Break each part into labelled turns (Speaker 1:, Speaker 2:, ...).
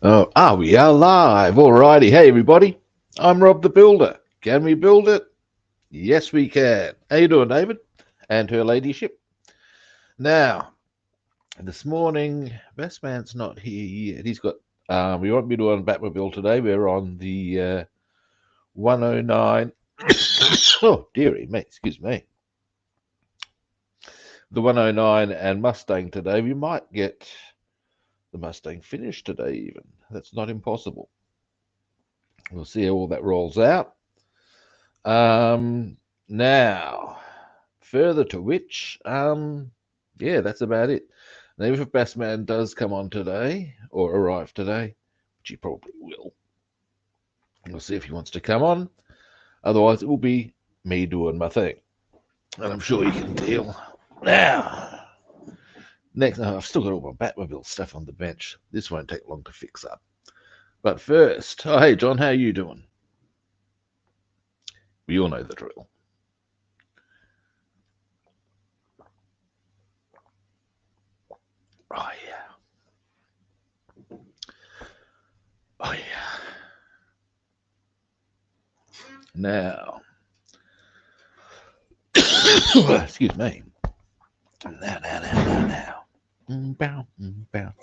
Speaker 1: We are live. Alrighty. Hey, everybody. I'm Rob the Builder. Can we build it? Yes, we can. How you doing, David? And her ladyship. Now, this morning, Bassman's not here yet. He's got, we won't be doing Batmobile today. We're on the 109. Oh, dearie me. Excuse me. The 109 and Mustang today. We might get the Mustang finished today even. That's not impossible. We'll see how all that rolls out. Now, further to which, yeah, that's about it. Now, if Bassman does come on today, or arrive today, which he probably will, we'll see if he wants to come on. Otherwise, it will be me doing my thing. And I'm sure you can deal. Now, next, I've still got all my Batmobile stuff on the bench. This won't take long to fix up. But first, oh, hey, John, how you doing? We all know the drill. Oh, yeah. Oh, yeah. Now, excuse me. Now. Bow. Now.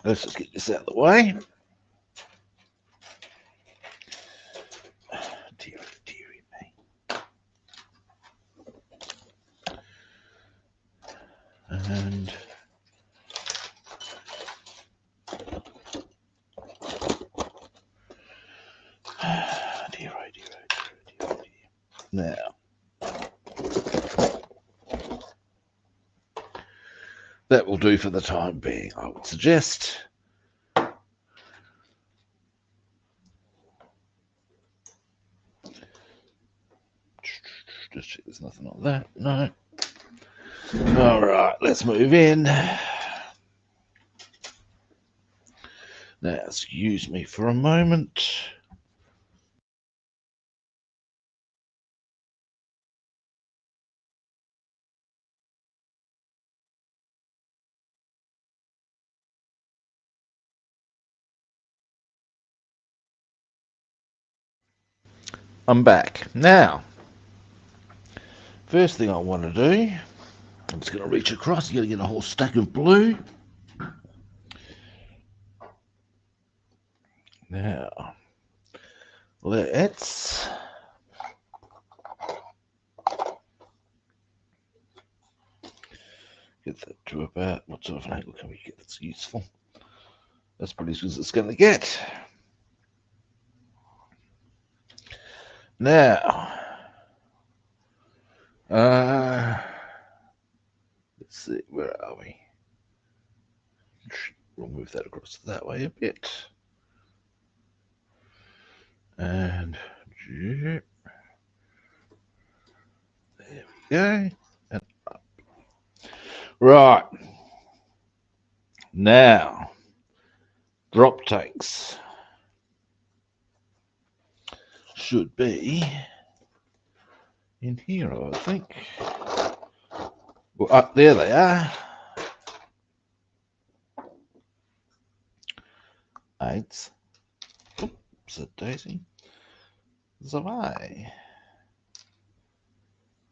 Speaker 1: Let's just get this out of the way. Dearie me. And dear. Now, that will do for the time being, I would suggest. Just check there's nothing on that. No. All right, let's move in. Now, excuse me for a moment. I'm back. Now, first thing I want to do, I'm just going to reach across. You're going to get a whole stack of blue. Now, let's get that to about, what sort of an angle can we get that's useful? That's pretty as good as it's going to get. Now, let's see, where are we? We'll move that across that way a bit. And there we go. And up. Right. Now, drop tanks should be in here, I think. Well, up there they are. 8. Oops, a daisy. Zawai.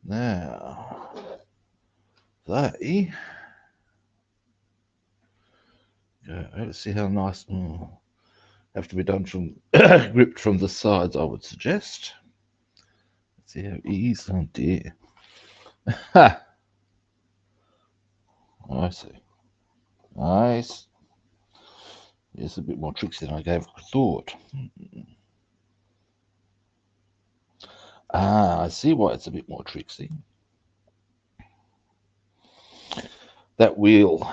Speaker 1: Now, they go. Let's see how nice. Have to be done from gripped from the sides, I would suggest. Let's see how easy. Oh dear. Ha! I see. Nice. It's a bit more tricksy than I gave thought. I see why it's a bit more tricksy. That wheel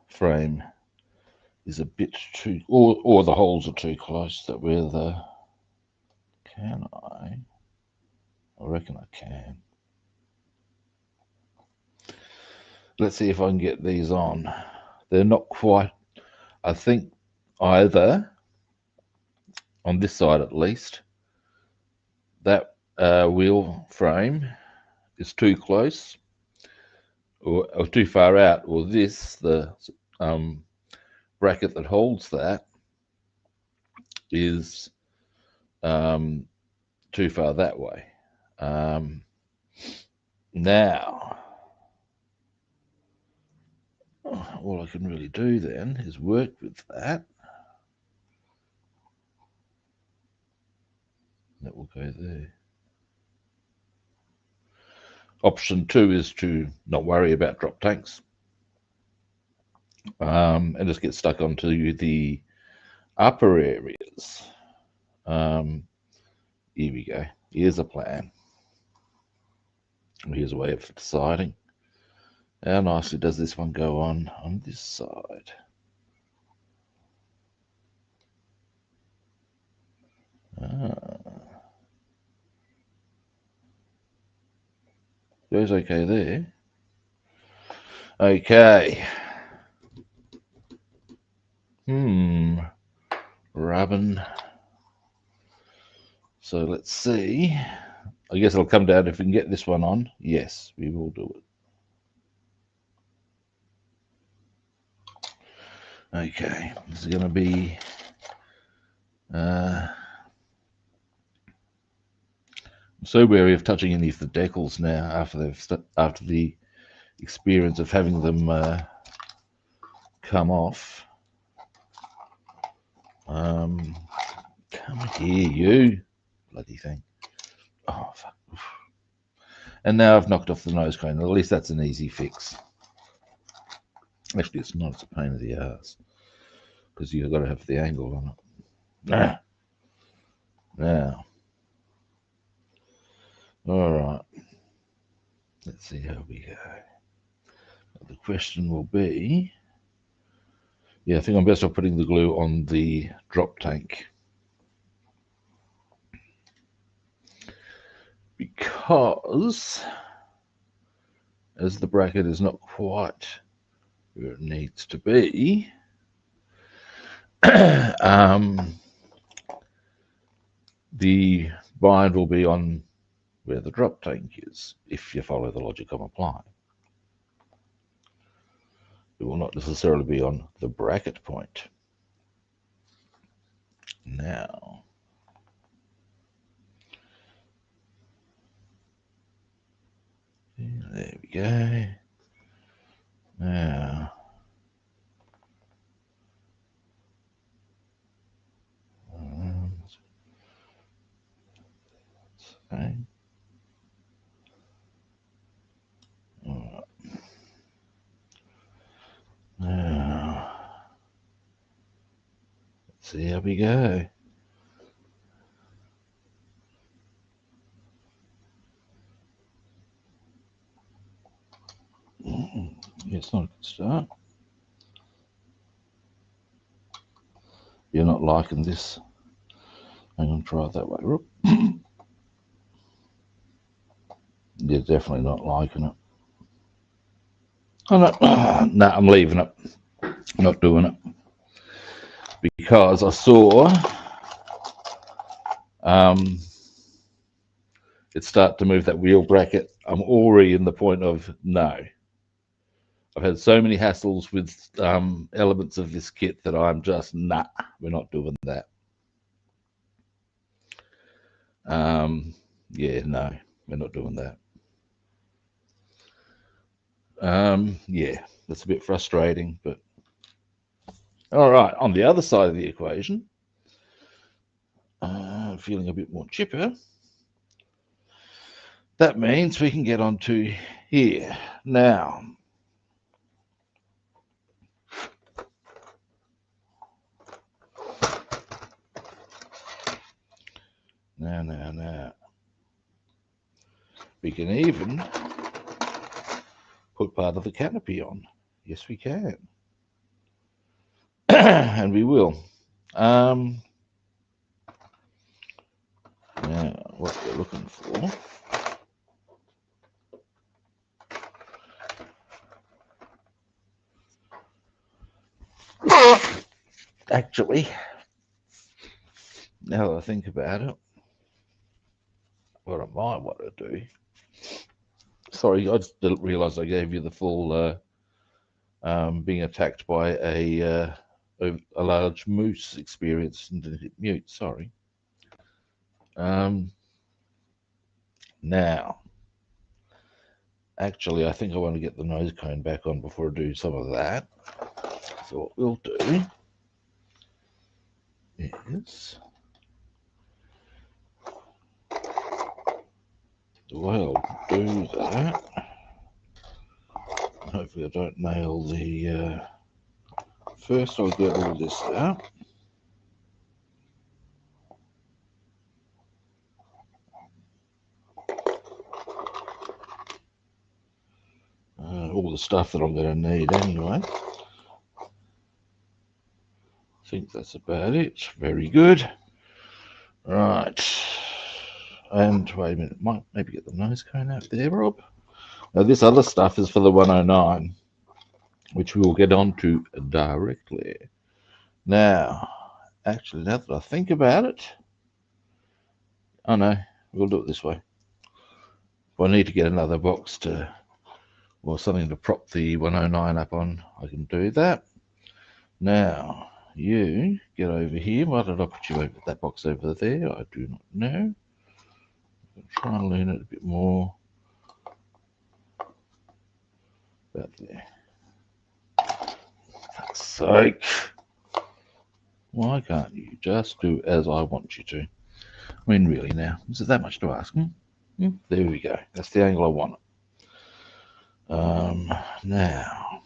Speaker 1: frame is a bit too, or the holes are too close. That where the can I reckon I can. Let's see if I can get these on. They're not quite, I think, either on this side at least, that wheel frame is too close, or too far out, or this, the bracket that holds that, is too far that way. Now, all I can really do then is work with that. That will go there. Option 2 is to not worry about drop tanks and just get stuck onto the upper areas. Here we go. Here's a plan. Here's a way of deciding. How nicely does this one go on this side? Goes okay there. Okay. Rubbing. So let's see. I guess it'll come down if we can get this one on. Yes, we will do it. Okay, this is going to be I'm so wary of touching any of the decals now after the experience of having them come off. Come here, you bloody thing! Oh fuck! And now I've knocked off the nose cone. At least that's an easy fix. Actually, it's not. It's a pain in the ass because you've got to have the angle on it. Now, all right. Let's see how we go. The question will be, yeah, I think I'm best off putting the glue on the drop tank because as the bracket is not quite where it needs to be, the bind will be on where the drop tank is, if you follow the logic I'm applying. It will not necessarily be on the bracket point. Now, there we go. Now, okay. All right. Now, let's see how we go. Yeah, it's not a good start. You're not liking this. I'm going to try it that way. You're definitely not liking it. No, I'm leaving it. I'm not doing it. Because I saw it start to move that wheel bracket. I'm already in the point of no. I've had so many hassles with elements of this kit that I'm just, nah, we're not doing that. Yeah, no, we're not doing that. Yeah, that's a bit frustrating, but all right. On the other side of the equation, feeling a bit more chipper. That means we can get onto here now. Now. We can even put part of the canopy on. Yes, we can. And we will. Now, what we're looking for. Actually, now that I think about it, what I might want to do Sorry, I just didn't realise I gave you the full being attacked by a large moose experience and didn't hit mute. Sorry. Now, actually, I think I want to get the nose cone back on before I do some of that. So what we'll do is, the way I'll do that, hopefully I don't nail the, first I'll get all this out. All the stuff that I'm going to need anyway. I think that's about it. Very good. Right. And wait a minute, might maybe get the nose cone out there, Rob. Now this other stuff is for the 109, which we will get onto directly. Now, actually, now that I think about it, oh no, we'll do it this way. If I need to get another box to, or something to prop the 109 up on, I can do that. Now, you get over here. Why did I put you over that box over there? I do not know. I'll try and lean it a bit more. About there. For fuck's sake. Why can't you just do as I want you to? I mean, really now, is it that much to ask? There we go. That's the angle I want. Now. Now.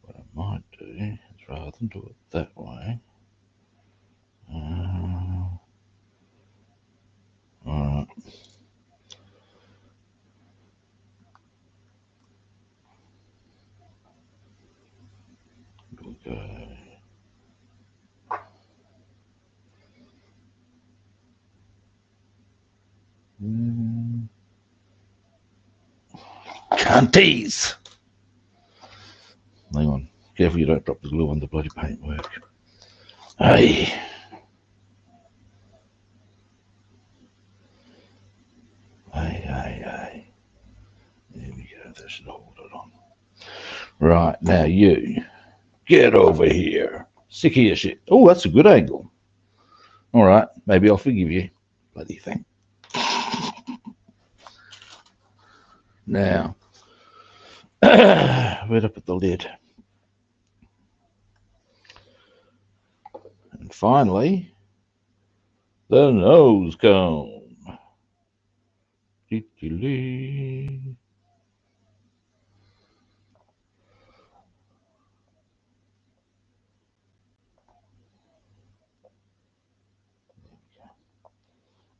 Speaker 1: What I might do is rather than do it that way. Alright. We'll go. Can't tease. Hang on. Careful you don't drop the glue on the bloody paintwork. Hey. Hey. There we go. That should hold it on. Right. Now you get over here. Sick of your shit. Oh, that's a good angle. All right. Maybe I'll forgive you. Bloody thing. Now, where'd I put the lid? And finally, the nose cone.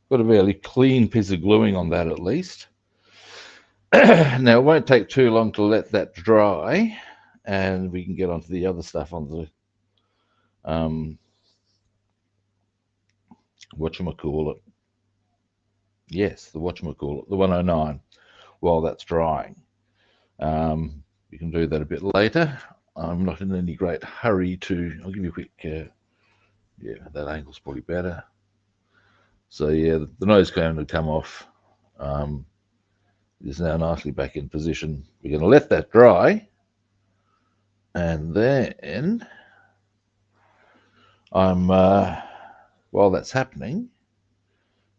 Speaker 1: Got a fairly clean piece of gluing on that at least. Now, it won't take too long to let that dry, and we can get onto the other stuff on the whatchamacallit. Yes, the whatchamacallit, the 109, while that's drying. We can do that a bit later. I'm not in any great hurry to, I'll give you a quick, yeah, that angle's probably better. So yeah, the nose cone would come off. It is now nicely back in position. We're going to let that dry, and then I'm while that's happening.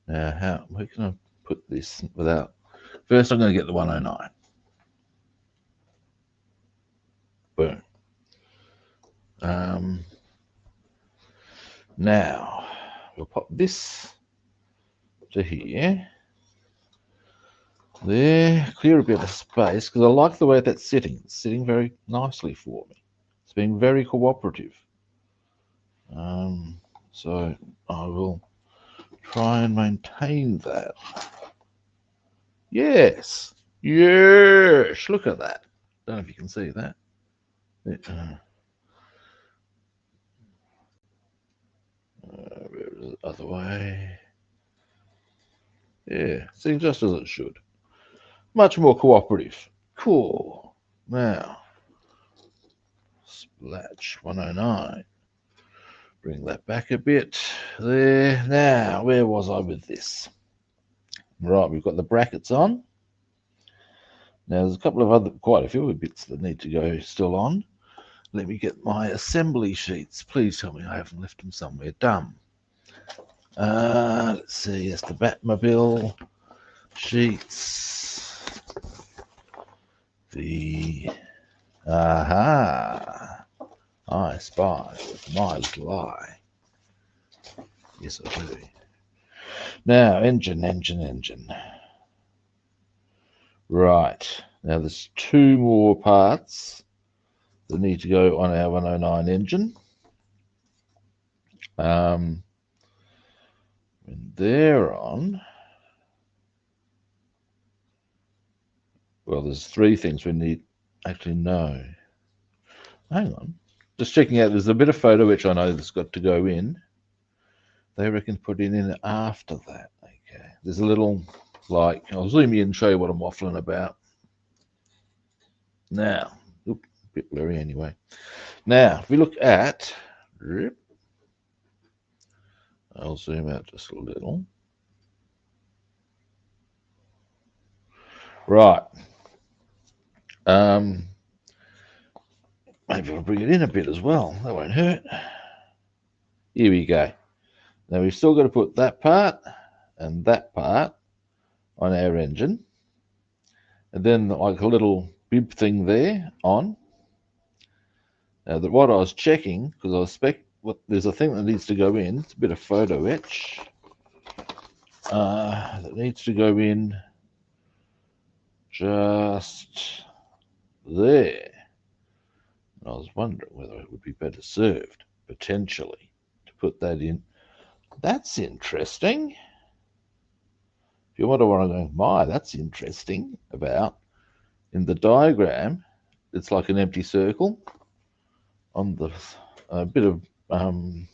Speaker 1: Now, where can I put this without? First, I'm going to get the 109. Boom. Now we'll pop this to here. There, clear a bit of space because I like the way that's sitting. It's sitting very nicely for me. It's being very cooperative. So I will try and maintain that. Yes, look at that. Don't know if you can see that. The other way. Yeah, see, just as it should. Much more cooperative. Cool. Now, Splatch 109. Bring that back a bit. There. Now, where was I with this? Right, we've got the brackets on. Now, there's a couple of other, quite a few bits that need to go still on. Let me get my assembly sheets. Please tell me I haven't left them somewhere dumb. Let's see, that's the Batmobile sheets. Aha! I spy with my little eye. Yes, I do. Now, engine. Right. Now, there's two more parts that need to go on our 109 engine. When they're on, well, there's three things we need. Actually, no. Hang on. Just checking out, there's a bit of photo which I know that's got to go in. They reckon put it in after that. Okay. There's a little, like, I'll zoom in and show you what I'm waffling about. Now, a bit blurry anyway. Now, if we look at, I'll zoom out just a little. Right. Maybe I'll bring it in a bit as well. That won't hurt. Here we go. Now we've still got to put that part and that part on our engine. And then like a little bib thing there on. Now what I was checking, because there's a thing that needs to go in. It's a bit of photo etch. That needs to go in just there. I was wondering whether it would be better served, potentially, to put that in. That's interesting. If you wonder what I'm going, that's interesting about, in the diagram, it's like an empty circle. On the bit of on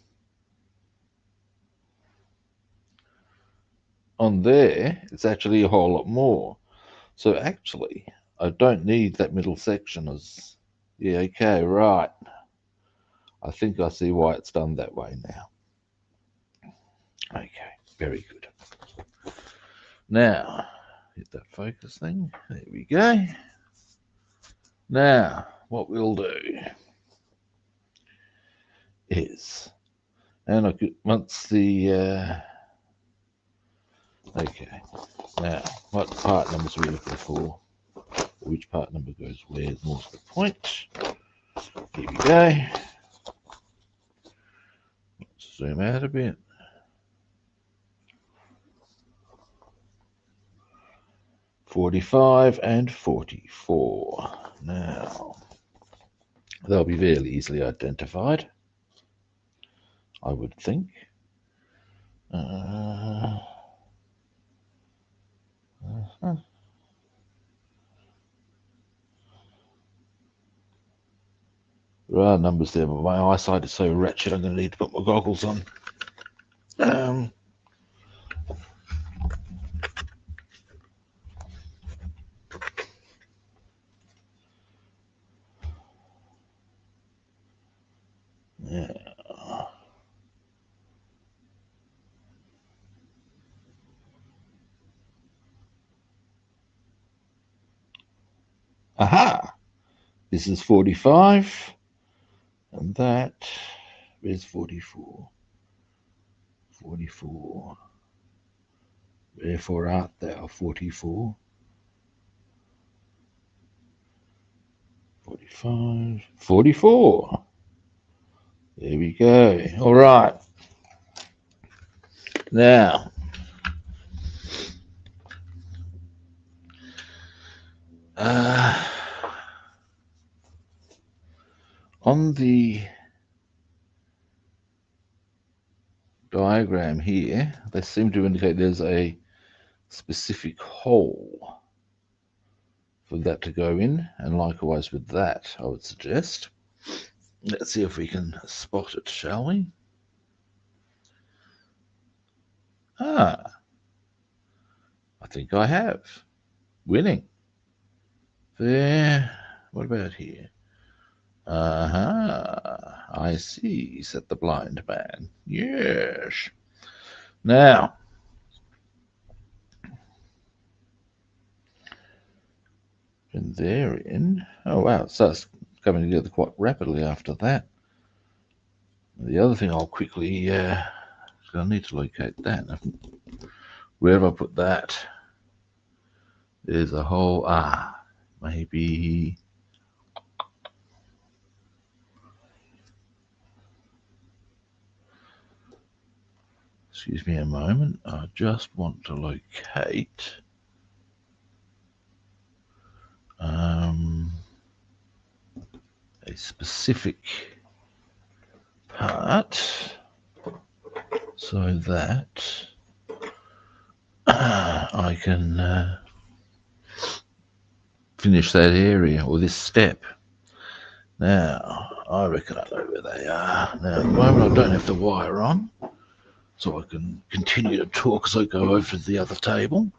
Speaker 1: there, it's actually a whole lot more. So actually, I don't need that middle section as. Yeah, okay, right. I think I see why it's done that way now. Okay, very good. Now, hit that focus thing. There we go. Now, what we'll do is, and I could, once the, okay, now, what part numbers are we looking for? Which part number goes where? More's the point. Here we go. Let's zoom out a bit. "45" and "44". Now, they'll be fairly easily identified, I would think. There are numbers there, but my eyesight is so wretched I'm going to need to put my goggles on. Yeah. Aha! This is 45, and that is 44. 44. Wherefore art thou 44? 45, 44. There we go. All right. Now, on the diagram here, they seem to indicate there's a specific hole for that to go in, and likewise with that, I would suggest. Let's see if we can spot it, shall we? I think I have. Winning. There. What about here? I see, said the blind man. Yes. Now, and therein, oh wow, it starts coming together quite rapidly after that. The other thing I'll quickly, I need to locate that. Where have I put that? There's a whole, maybe, excuse me a moment, I just want to locate a specific part so that I can finish that area or this step. Now, I reckon I know where they are. Now, at the moment I don't have the wire on, so I can continue to talk as I go over to the other table.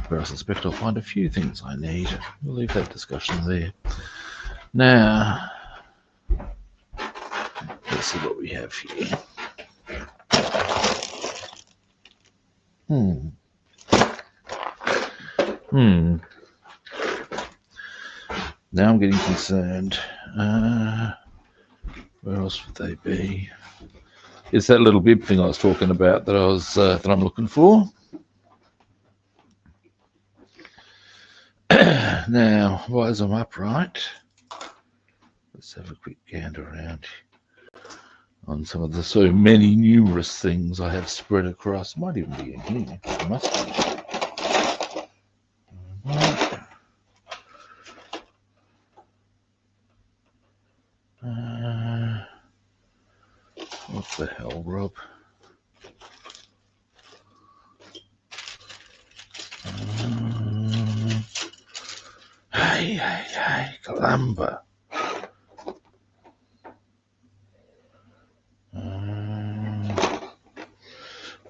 Speaker 1: Where I suspect I'll find a few things I need. We'll leave that discussion there. Now, let's see what we have here. Now I'm getting concerned. Where else would they be? It's that little bib thing I was talking about that I'm looking for. Now, as I'm upright, let's have a quick gander around on some of the so many numerous things I have spread across. Might even be in here. It must be. What the hell, Rob? Hey, Columba.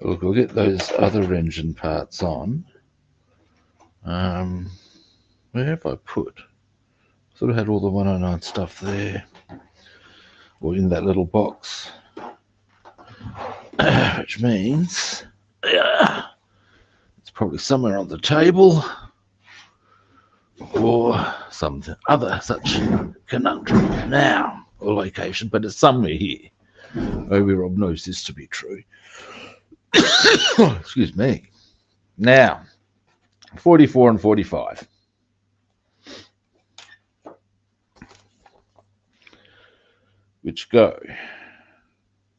Speaker 1: Look, we'll get those other engine parts on. Where have I put? Sort of had all the 109 stuff there, or in that little box, which means it's probably somewhere on the table or some other such conundrum now or location, but it's somewhere here. Maybe Rob knows this to be true. Excuse me. Now, 44 and 45. Which go,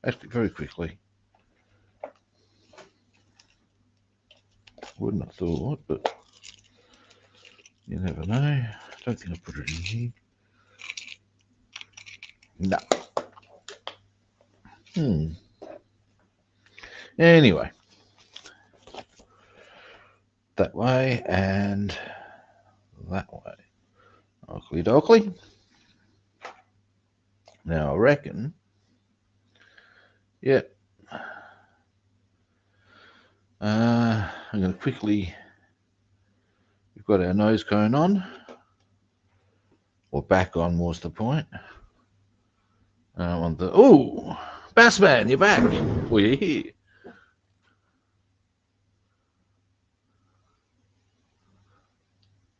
Speaker 1: actually very quickly. Wouldn't have thought, but you never know. I don't think I put it in here. No. Anyway, that way and that way. Oakley dokley. Now I reckon, yeah. I'm going to quickly. We've got our nose cone on, or back on, more's the point. On the Bassman, you're back. Well, you're here.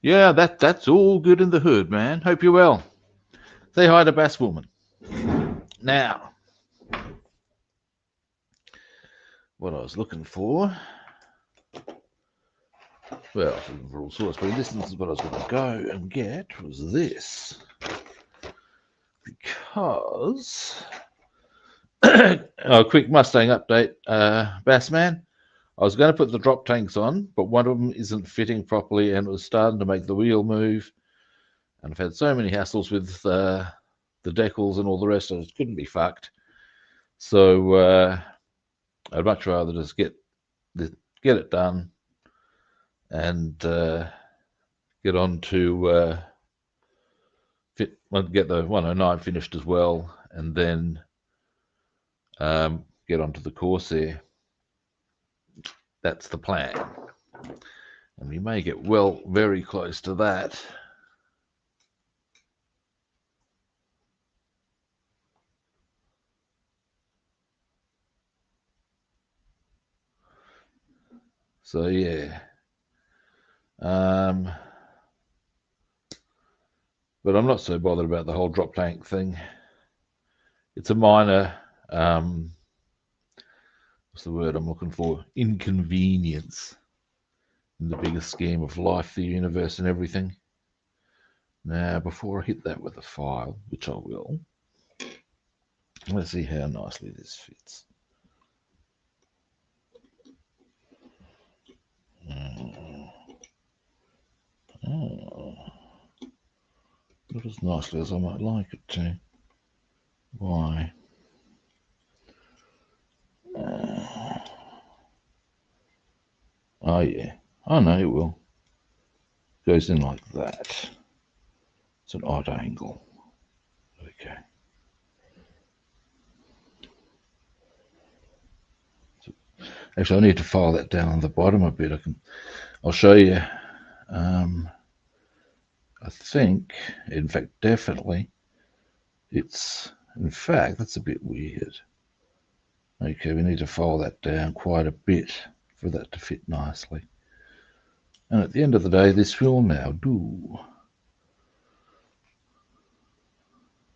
Speaker 1: Yeah, that's all good in the hood, man. Hope you're well. Say hi to Bass Woman. Now, what I was looking for, well, I was looking for all sorts, but in this instance, what I was going to go and get was this. Because, a quick Mustang update, Bassman. I was going to put the drop tanks on, but one of them isn't fitting properly and it was starting to make the wheel move. And I've had so many hassles with the decals and all the rest of it, couldn't be fucked. So I'd much rather just get it done and get on to get the 109 finished as well, and then get onto the Corsair. That's the plan, and we may get very close to that. So yeah. But I'm not so bothered about the whole drop tank thing. It's a minor, what's the word I'm looking for? Inconvenience in the bigger scheme of life, the universe, and everything. Now, before I hit that with a file, which I will, let's see how nicely this fits. Oh, not as nicely as I might like it to. Why? Oh yeah, I know it will. Goes in like that. It's an odd angle. Okay. So, actually, I need to file that down on the bottom a bit. I'll show you. I think, in fact, definitely, in fact, that's a bit weird. Okay, we need to file that down quite a bit for that to fit nicely. And at the end of the day, this will now do.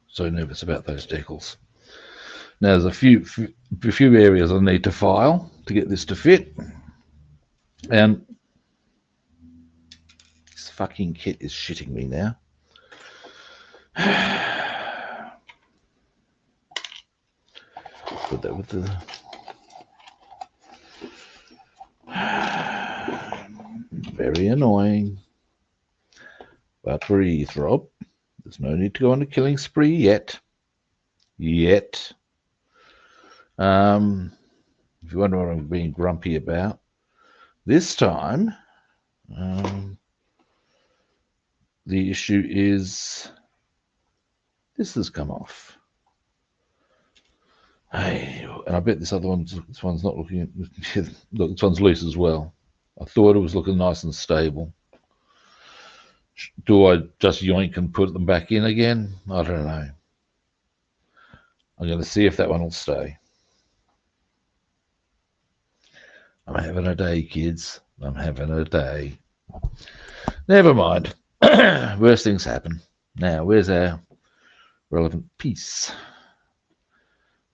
Speaker 1: So nervous about those decals. Now there's a few areas I need to file to get this to fit. And this fucking kit is shitting me now. Put that with the... Very annoying. But breathe, Rob. There's no need to go on a killing spree yet. If you wonder what I'm being grumpy about, this time the issue is this has come off. Hey, and I bet this one's not looking. Look, this one's loose as well. I thought it was looking nice and stable. Do I just yoink and put them back in again? I don't know. I'm going to see if that one will stay. I'm having a day, kids. I'm having a day. Never mind. Worst things happen. Now, where's our relevant piece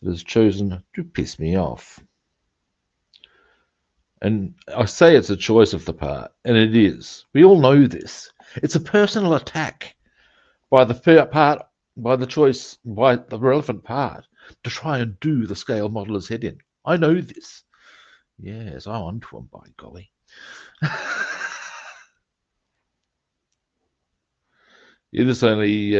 Speaker 1: that has chosen to piss me off? And I say it's a choice of the part, and it is. We all know this. It's a personal attack by the relevant part to try and do the scale modeler's head in. I know this. Yes, I'm onto them, by golly. It just only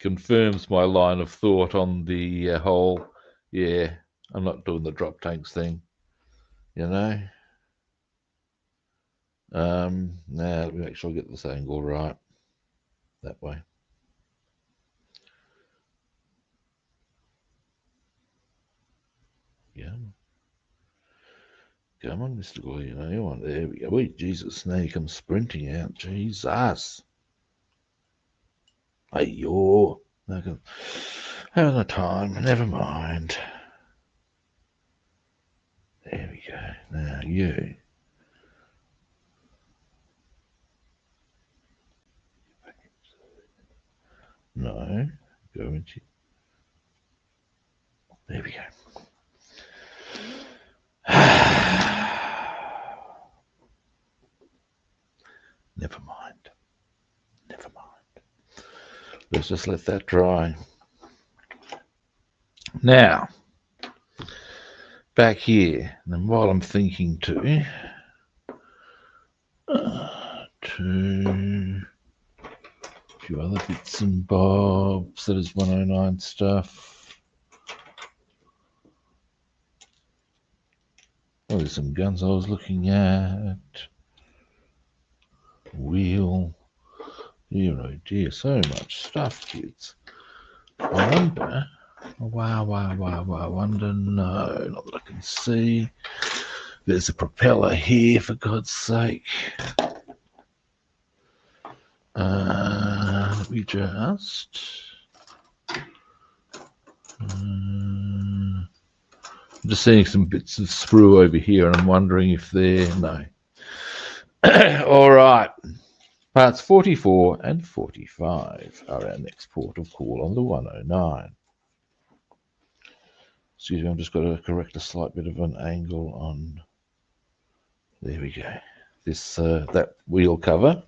Speaker 1: confirms my line of thought on the whole, yeah, I'm not doing the drop tanks thing, you know. Now let me make sure I get this angle right. That way. Yeah. Come on, Mr. Goy, you know you want. There we go. Wait, Jesus, now you come sprinting out. Jesus. Hey, you're having a time. Never mind. There we go. Now you. No. Go into. There we go. Never mind. Never mind. Let's just let that dry. Now, back here, and while I'm thinking to a few other bits and bobs, that is 109 stuff. Oh, there's some guns I was looking at. Wheel. Dear, oh dear, so much stuff, kids. I wonder. Wow, wonder, no, not that I can see. There's a propeller here, for God's sake. Let me just... just seeing some bits of sprue over here, and I'm wondering if they're no. All right. Parts 44 and 45 are our next port of call on the 109. Excuse me, I've just got to correct a slight bit of an angle on. There we go. This that wheel cover.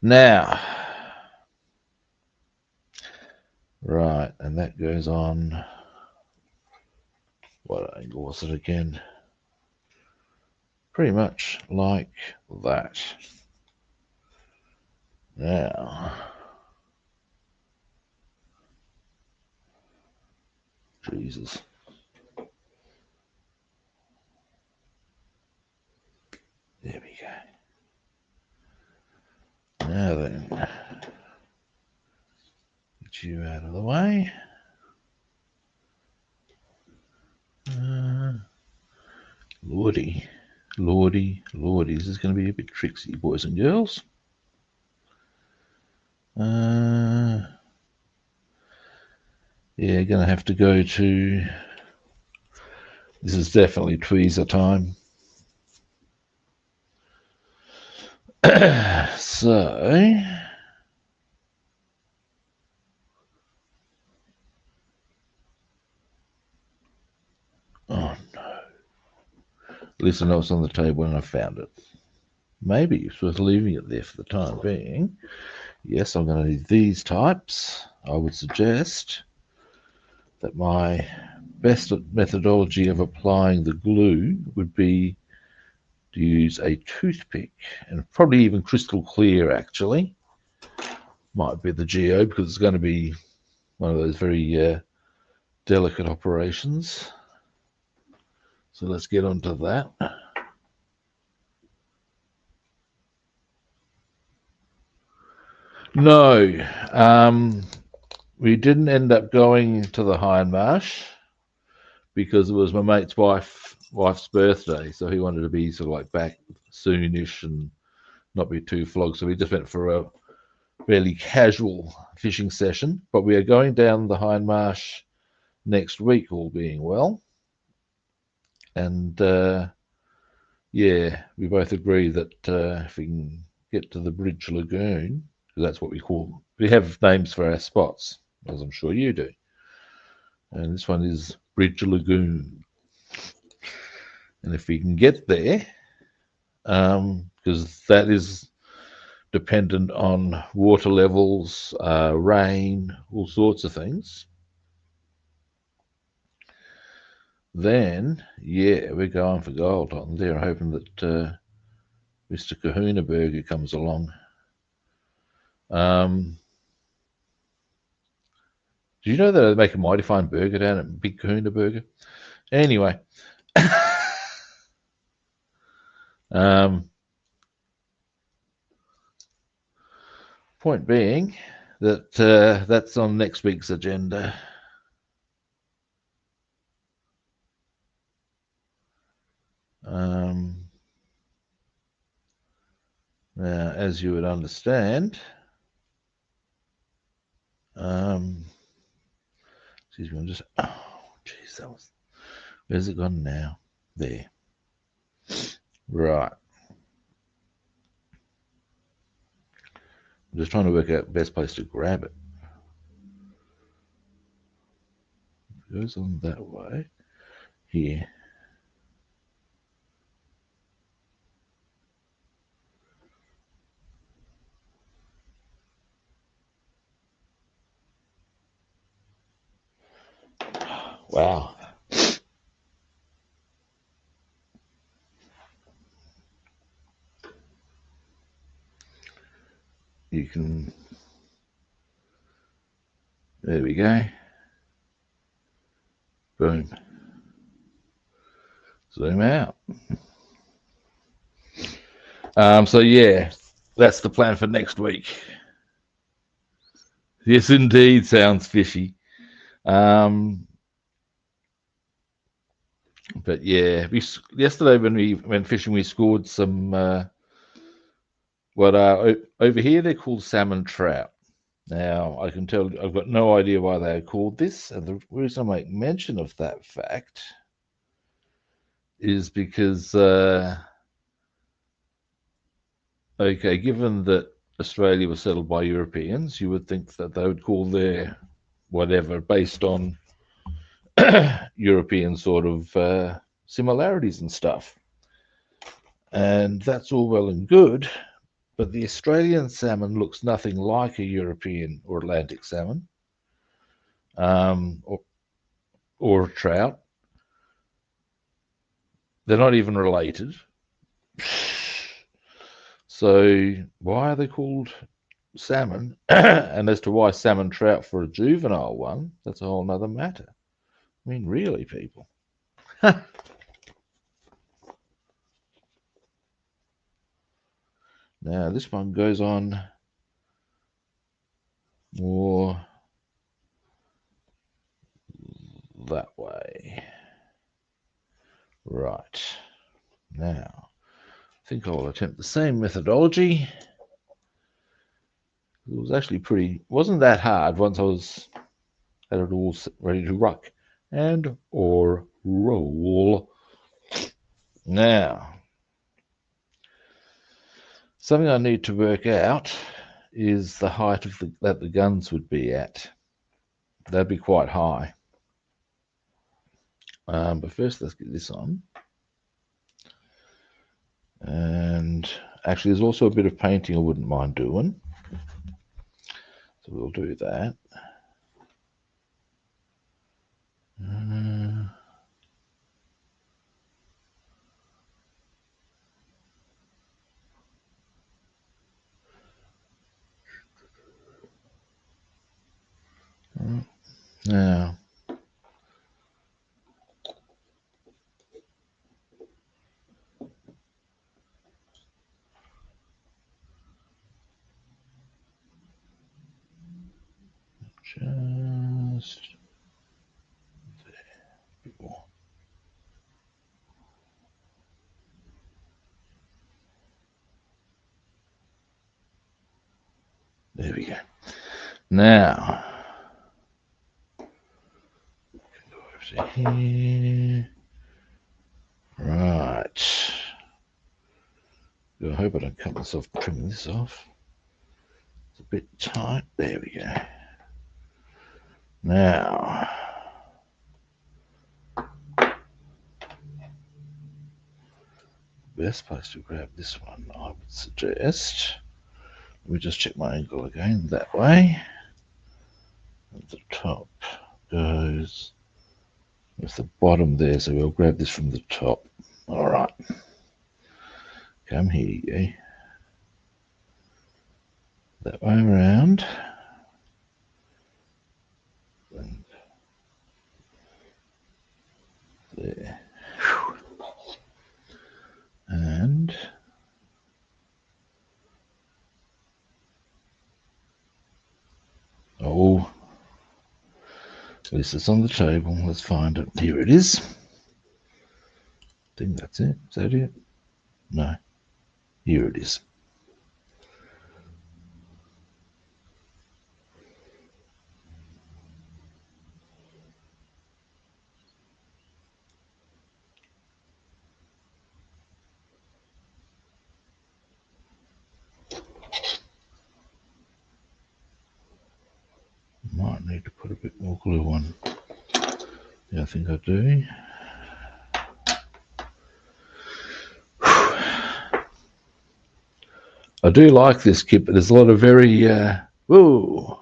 Speaker 1: Now, right, and that goes on. What angle was it again? Pretty much like that. Now, Jesus. There we go. Now then, get you out of the way. Lordy, lordy, lordy. This is going to be a bit tricksy, boys and girls. Yeah, going to have to go to. This is definitely tweezer time. So. Oh no. At least I know it's on the table and I found it. Maybe it's worth leaving it there for the time being. Yes, I'm going to need these types. I would suggest that my best methodology of applying the glue would be to use a toothpick, and probably even crystal clear actually. Might be the Geo, because it's going to be one of those very delicate operations. So let's get on to that. No, we didn't end up going to the Hindmarsh because it was my mate's wife's birthday, so he wanted to be sort of like back soonish and not be too flogged. So we just went for a fairly casual fishing session. But we are going down the Hindmarsh next week, all being well. And yeah, we both agree that if we can get to the Bridge Lagoon, because that's what we have names for our spots, as I'm sure you do. And this one is Bridge Lagoon. And if we can get there, because that is dependent on water levels, rain, all sorts of things, then, yeah, we're going for gold on there, hoping that Mr. Kahuna Burger comes along. Do you know that they make a mighty fine burger down at Big Kahuna Burger? Anyway. Point being that that's on next week's agenda. Now, as you would understand, excuse me, I'm just, oh, geez, where's it gone now? There. Right. I'm just trying to work out the best place to grab it. It goes on that way. Here. Wow. You can, there we go. Boom. Zoom out. So yeah, that's the plan for next week. Yes, indeed, sounds fishy. But yeah, yesterday when we went fishing, we scored some what are over here they're called salmon trout. Now, I can tell I've got no idea why they are called this, and the reason I make mention of that fact is because, okay, given that Australia was settled by Europeans, you would think that they would call their whatever based on European sort of similarities and stuff. And that's all well and good, but the Australian salmon looks nothing like a European or Atlantic salmon, um, or, or a trout. They're not even related. So why are they called salmon? And as to why salmon trout for a juvenile one, that's a whole nother matter. I mean, really, people. Now, this one goes on more that way. Right. Now, I think I'll attempt the same methodology. It was actually wasn't that hard once I had it all ready to rock and or roll. Now, something I need to work out is the height of that the guns would be at. That'd be quite high. But first, let's get this on. And actually, there's also a bit of painting I wouldn't mind doing. So we'll do that. Now, just there. More. There we go. Now, go over to here. Right. I hope I don't cut myself trimming this off. It's a bit tight. There we go. Now, best place to grab this one, I would suggest. Let me just check my angle again. That way. At the top goes with the bottom there, so we'll grab this from the top. All right. Come here, you. That way around. And there. And oh, at least it's on the table. Let's find it. Here it is. I think that's it. Is that it? No. Here it is. Might need to put a bit more glue on. Yeah, I think I do. I do like this kit, but there's a lot of very, whoa.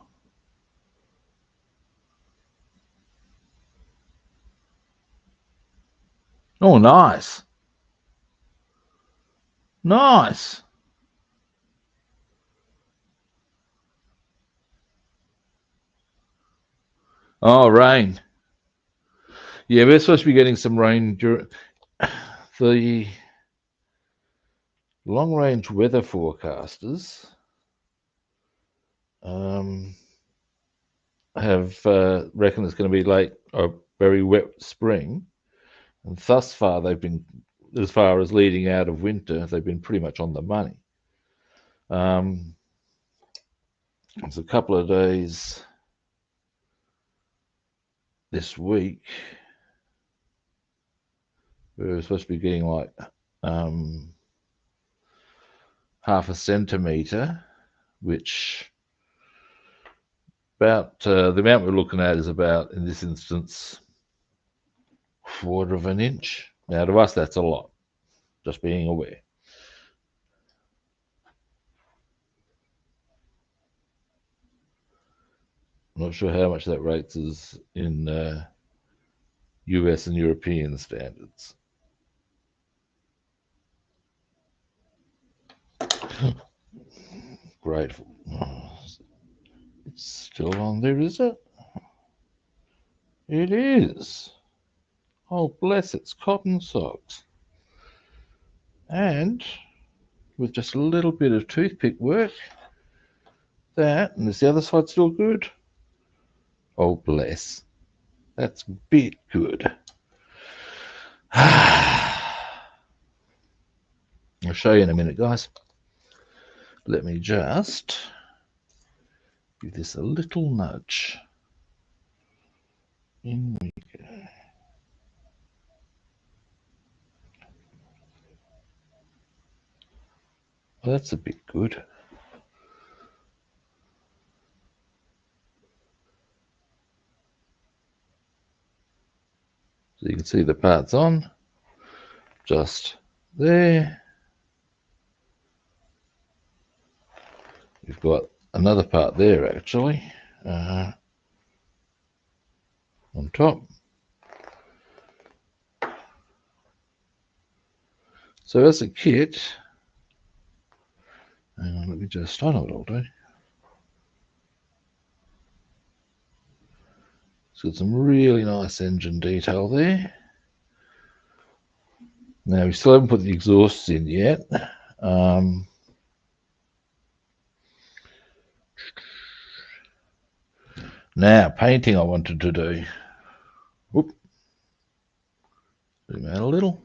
Speaker 1: Oh, nice. Nice. Oh, rain. Yeah, we're supposed to be getting some rain during the long-range weather forecasters. Have reckon it's going to be late a very wet spring, and thus far they've been, as far as leading out of winter, they've been pretty much on the money. There's a couple of days this week where we're supposed to be getting like half a centimetre, which about the amount we're looking at is about, in this instance, 1/4 of an inch. Now to us that's a lot, just being aware. I'm not sure how much that rates is in US and European standards. Grateful. It's still on there, is it? It is. Oh, bless its cotton socks. And with just a little bit of toothpick work, that, and is the other side still good? Oh, bless. That's a bit good. I'll show you in a minute, guys. Let me just give this a little nudge. In we go. Well, that's a bit good. So you can see the parts on, just there. We've got another part there actually, on top. So as a kit, hang on, let me just, I know what I'll do. It's got some really nice engine detail there. Now we still haven't put the exhausts in yet. Now painting I wanted to do. Whoop. Zoom out a little.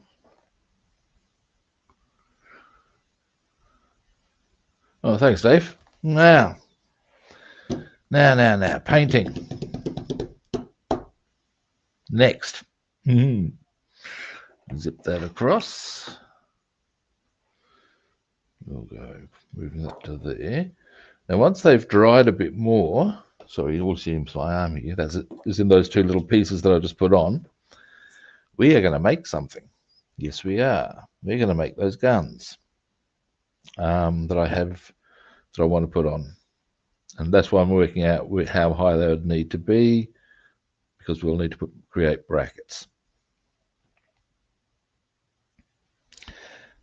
Speaker 1: Oh, thanks, Dave. Now, painting. Next. Zip that across. We'll go moving that to there. Now, once they've dried a bit more, sorry, you will see my arm here. That's it. Is in those two little pieces that I just put on. We are going to make something. Yes, we are. We're going to make those guns that I have, that I want to put on. And that's why I'm working out how high they would need to be, because we'll need to create brackets.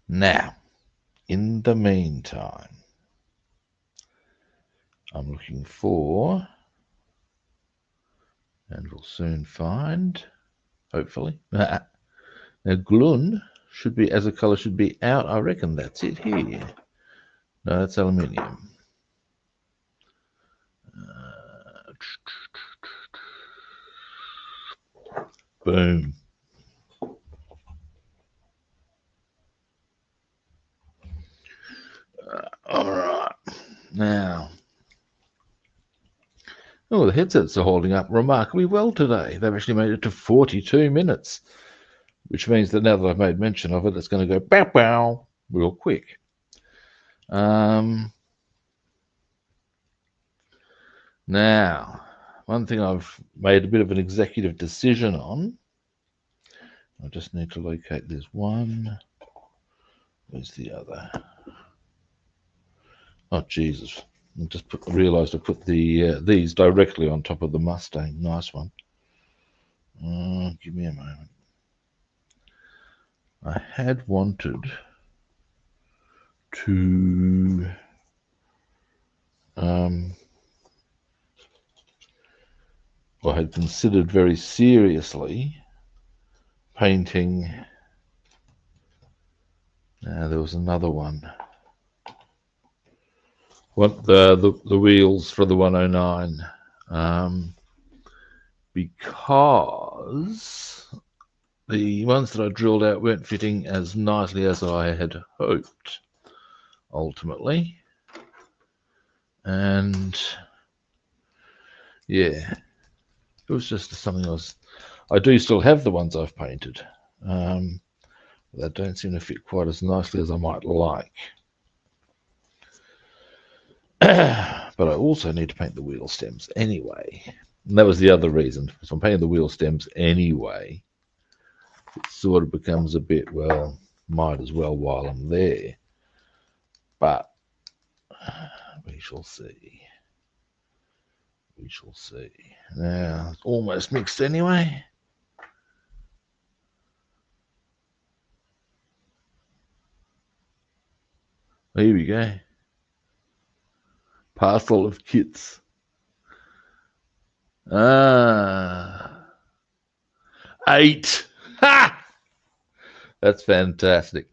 Speaker 1: Now, in the meantime, I'm looking for, and we'll soon find, hopefully. Now, Glun should be, as a color, should be out. I reckon that's it here. No, that's aluminium. Boom. All right. Now, oh, the headsets are holding up remarkably well today. They've actually made it to 42 minutes, which means that now that I've made mention of it, it's going to go bow bow real quick. Now, one thing I've made a bit of an executive decision on, I just need to locate this one. Where's the other? Oh, Jesus. I just realised I put these directly on top of the Mustang. Nice one. Give me a moment. I had wanted to I had considered very seriously painting. Now there was another one. What the wheels for the 109, because the ones that I drilled out weren't fitting as nicely as I had hoped ultimately. And yeah, it was just something I do still have the ones I've painted. They don't seem to fit quite as nicely as I might like. But I also need to paint the wheel stems anyway. And that was the other reason. So I'm painting the wheel stems anyway. It sort of becomes a bit, well, might as well while I'm there. But we shall see. We shall see. Now, it's almost mixed anyway. Here we go. Parcel of kits. Ah, 8. Ha! That's fantastic.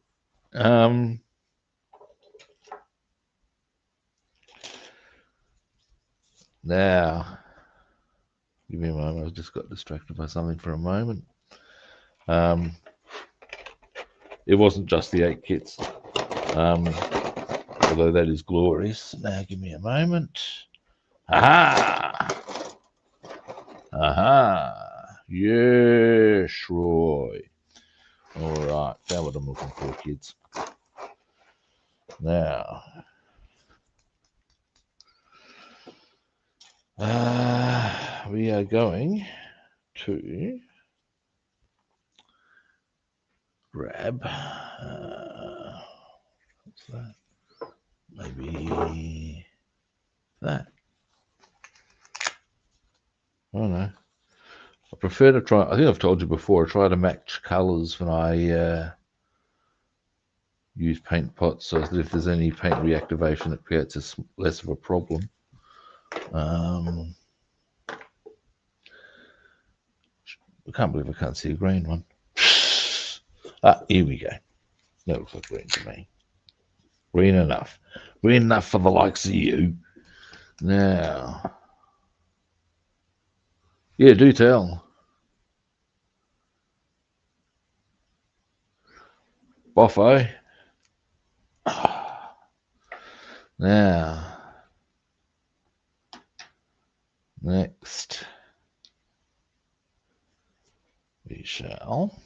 Speaker 1: Now, give me a moment. I just got distracted by something for a moment. It wasn't just the 8 kits, although that is glorious. Now, give me a moment. Aha! Aha! Yes, Roy. All right, found what I'm looking for, kids. Now, we are going to grab, what's that? Maybe that. I don't know. I prefer to try, I think I've told you before, I try to match colours when I use paint pots so that if there's any paint reactivation it creates less of a problem. I can't believe I can't see a green one. Here we go. That looks like green to me. Green enough. Green enough for the likes of you. Now, yeah, do tell. Boffo. Now, next, we shall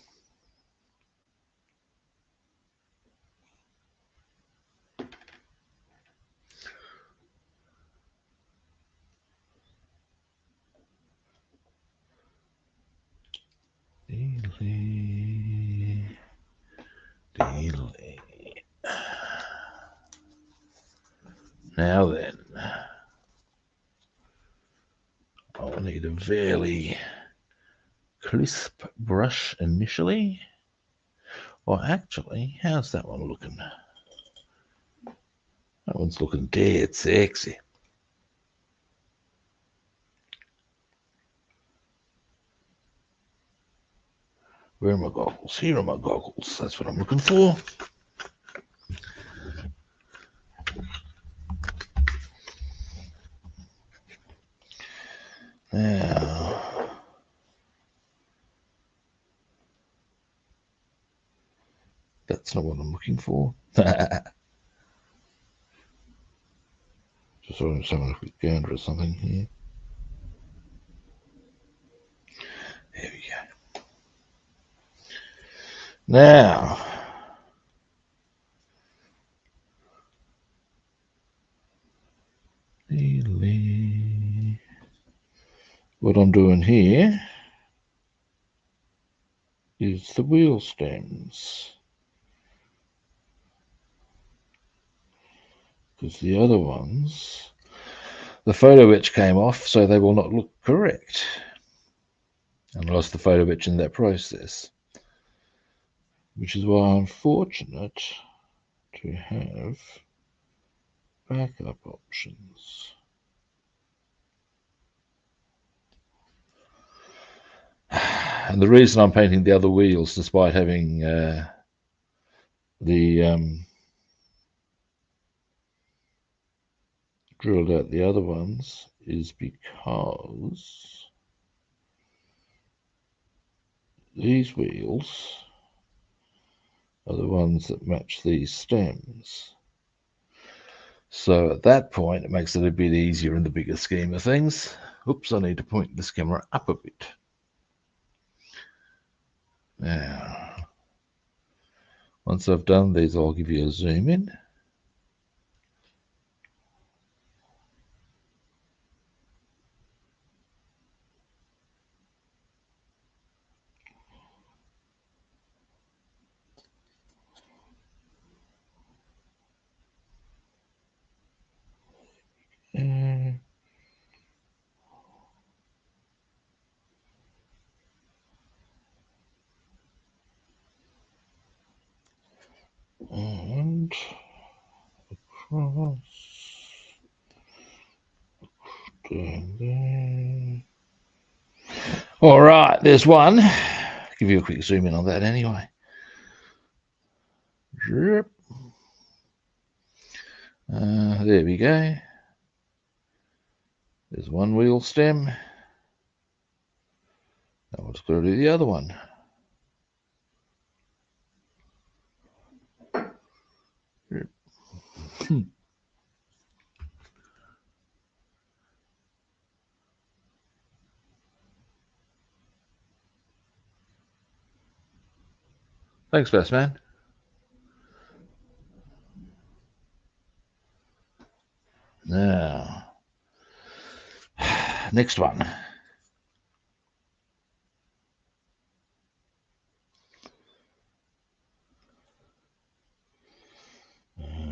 Speaker 1: Dealy. Now then, I'll need a fairly crisp brush initially. Or actually, how's that one looking? That one's looking dead sexy. Where are my goggles? Here are my goggles. That's what I'm looking for. Now, that's not what I'm looking for. Just having a quick gander or something here. There we go. Now, what I'm doing here is the wheel stems. Because the other ones, the photo etch came off, so they will not look correct. And I lost the photo etch in that process. Which is why I'm fortunate to have backup options. And the reason I'm painting the other wheels, despite having drilled out the other ones, is because these wheels are the ones that match these stems. So at that point, it makes it a bit easier in the bigger scheme of things. Oops, I need to point this camera up a bit. Now, once I've done these, I'll give you a zoom in. And across. All right, there's one. Give you a quick zoom in on that anyway. There we go. There's one wheel stem. Now let's go to the other one. Thanks, best man. Now, next one.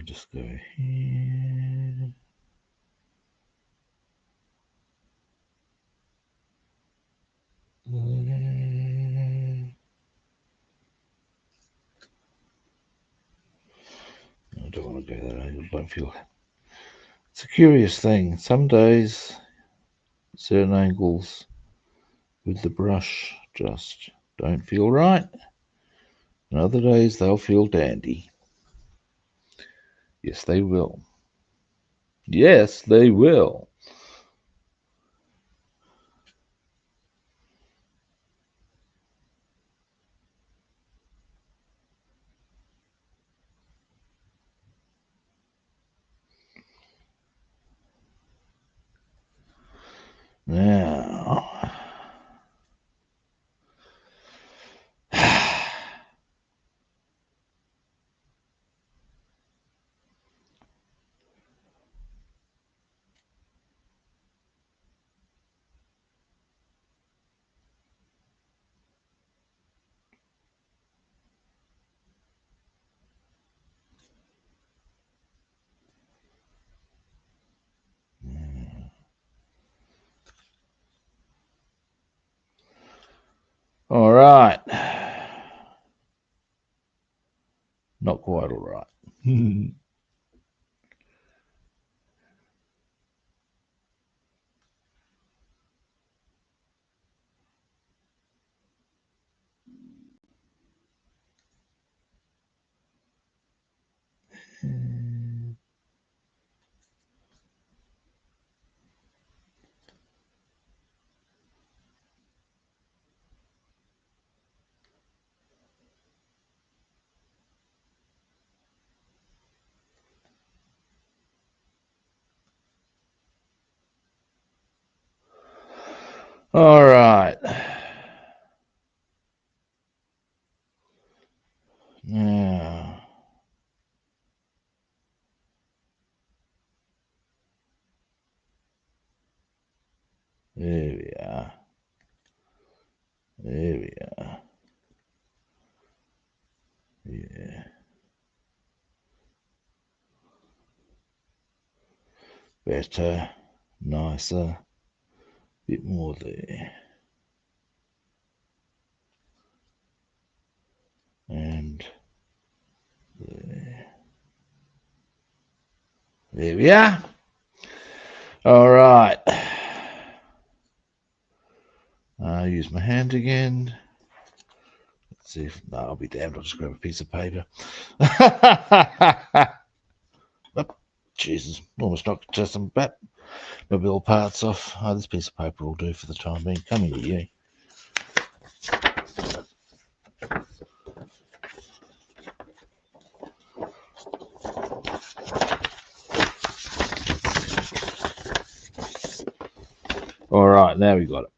Speaker 1: Just go here. I don't want to go that angle. Don't feel. It's a curious thing. Some days, certain angles with the brush just don't feel right. And other days they'll feel dandy. Yes, they will. Yes, they will. Now, all right. Not quite all right. All right. Now, there we are. There we are. Yeah. Better, nicer, bit more there. And there. There we are. All right. I'll use my hand again. Let's see if, no, I'll be damned. I'll just grab a piece of paper. Oh, Jesus, almost knocked just some my little parts off. Oh, this piece of paper will do for the time being. Coming to you. right, now we got it.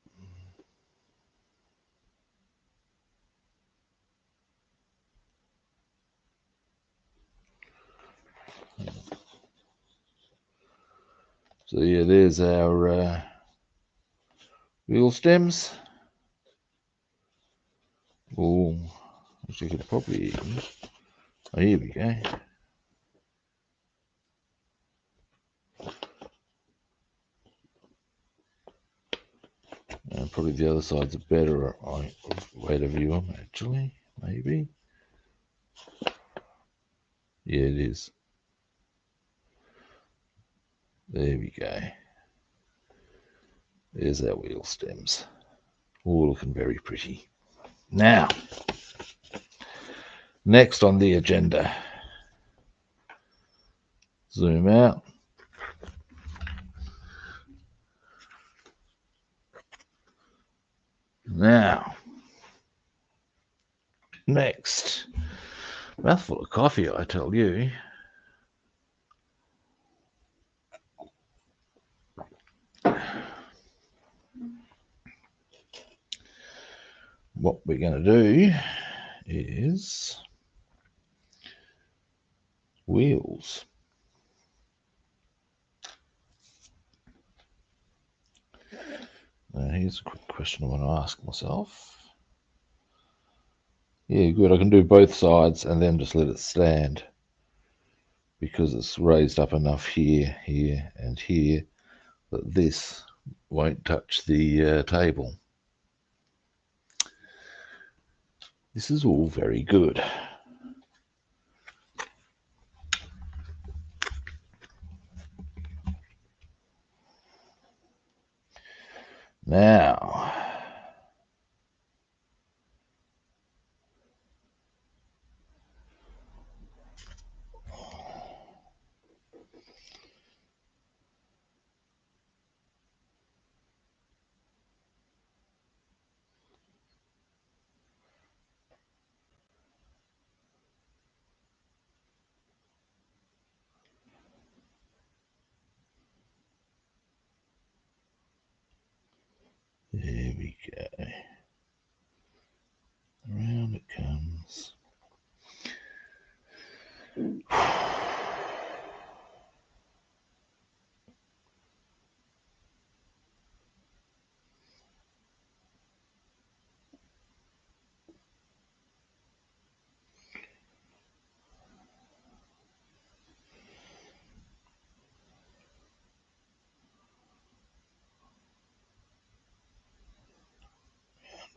Speaker 1: So yeah, there's our wheel stems. Oh, actually, I could probably. Oh, here we go. And probably the other side's a better way to view them, actually. Maybe. Yeah, it is. There we go. There's our wheel stems. All looking very pretty. Now, next on the agenda. Zoom out. Now, next. Mouthful of coffee, I tell you. What we're going to do is wheels. Now, here's a quick question I want to ask myself. Yeah, good. I can do both sides and then just let it stand because it's raised up enough here, here, and here that this won't touch the table. This is all very good. Now, there we go. Around it comes.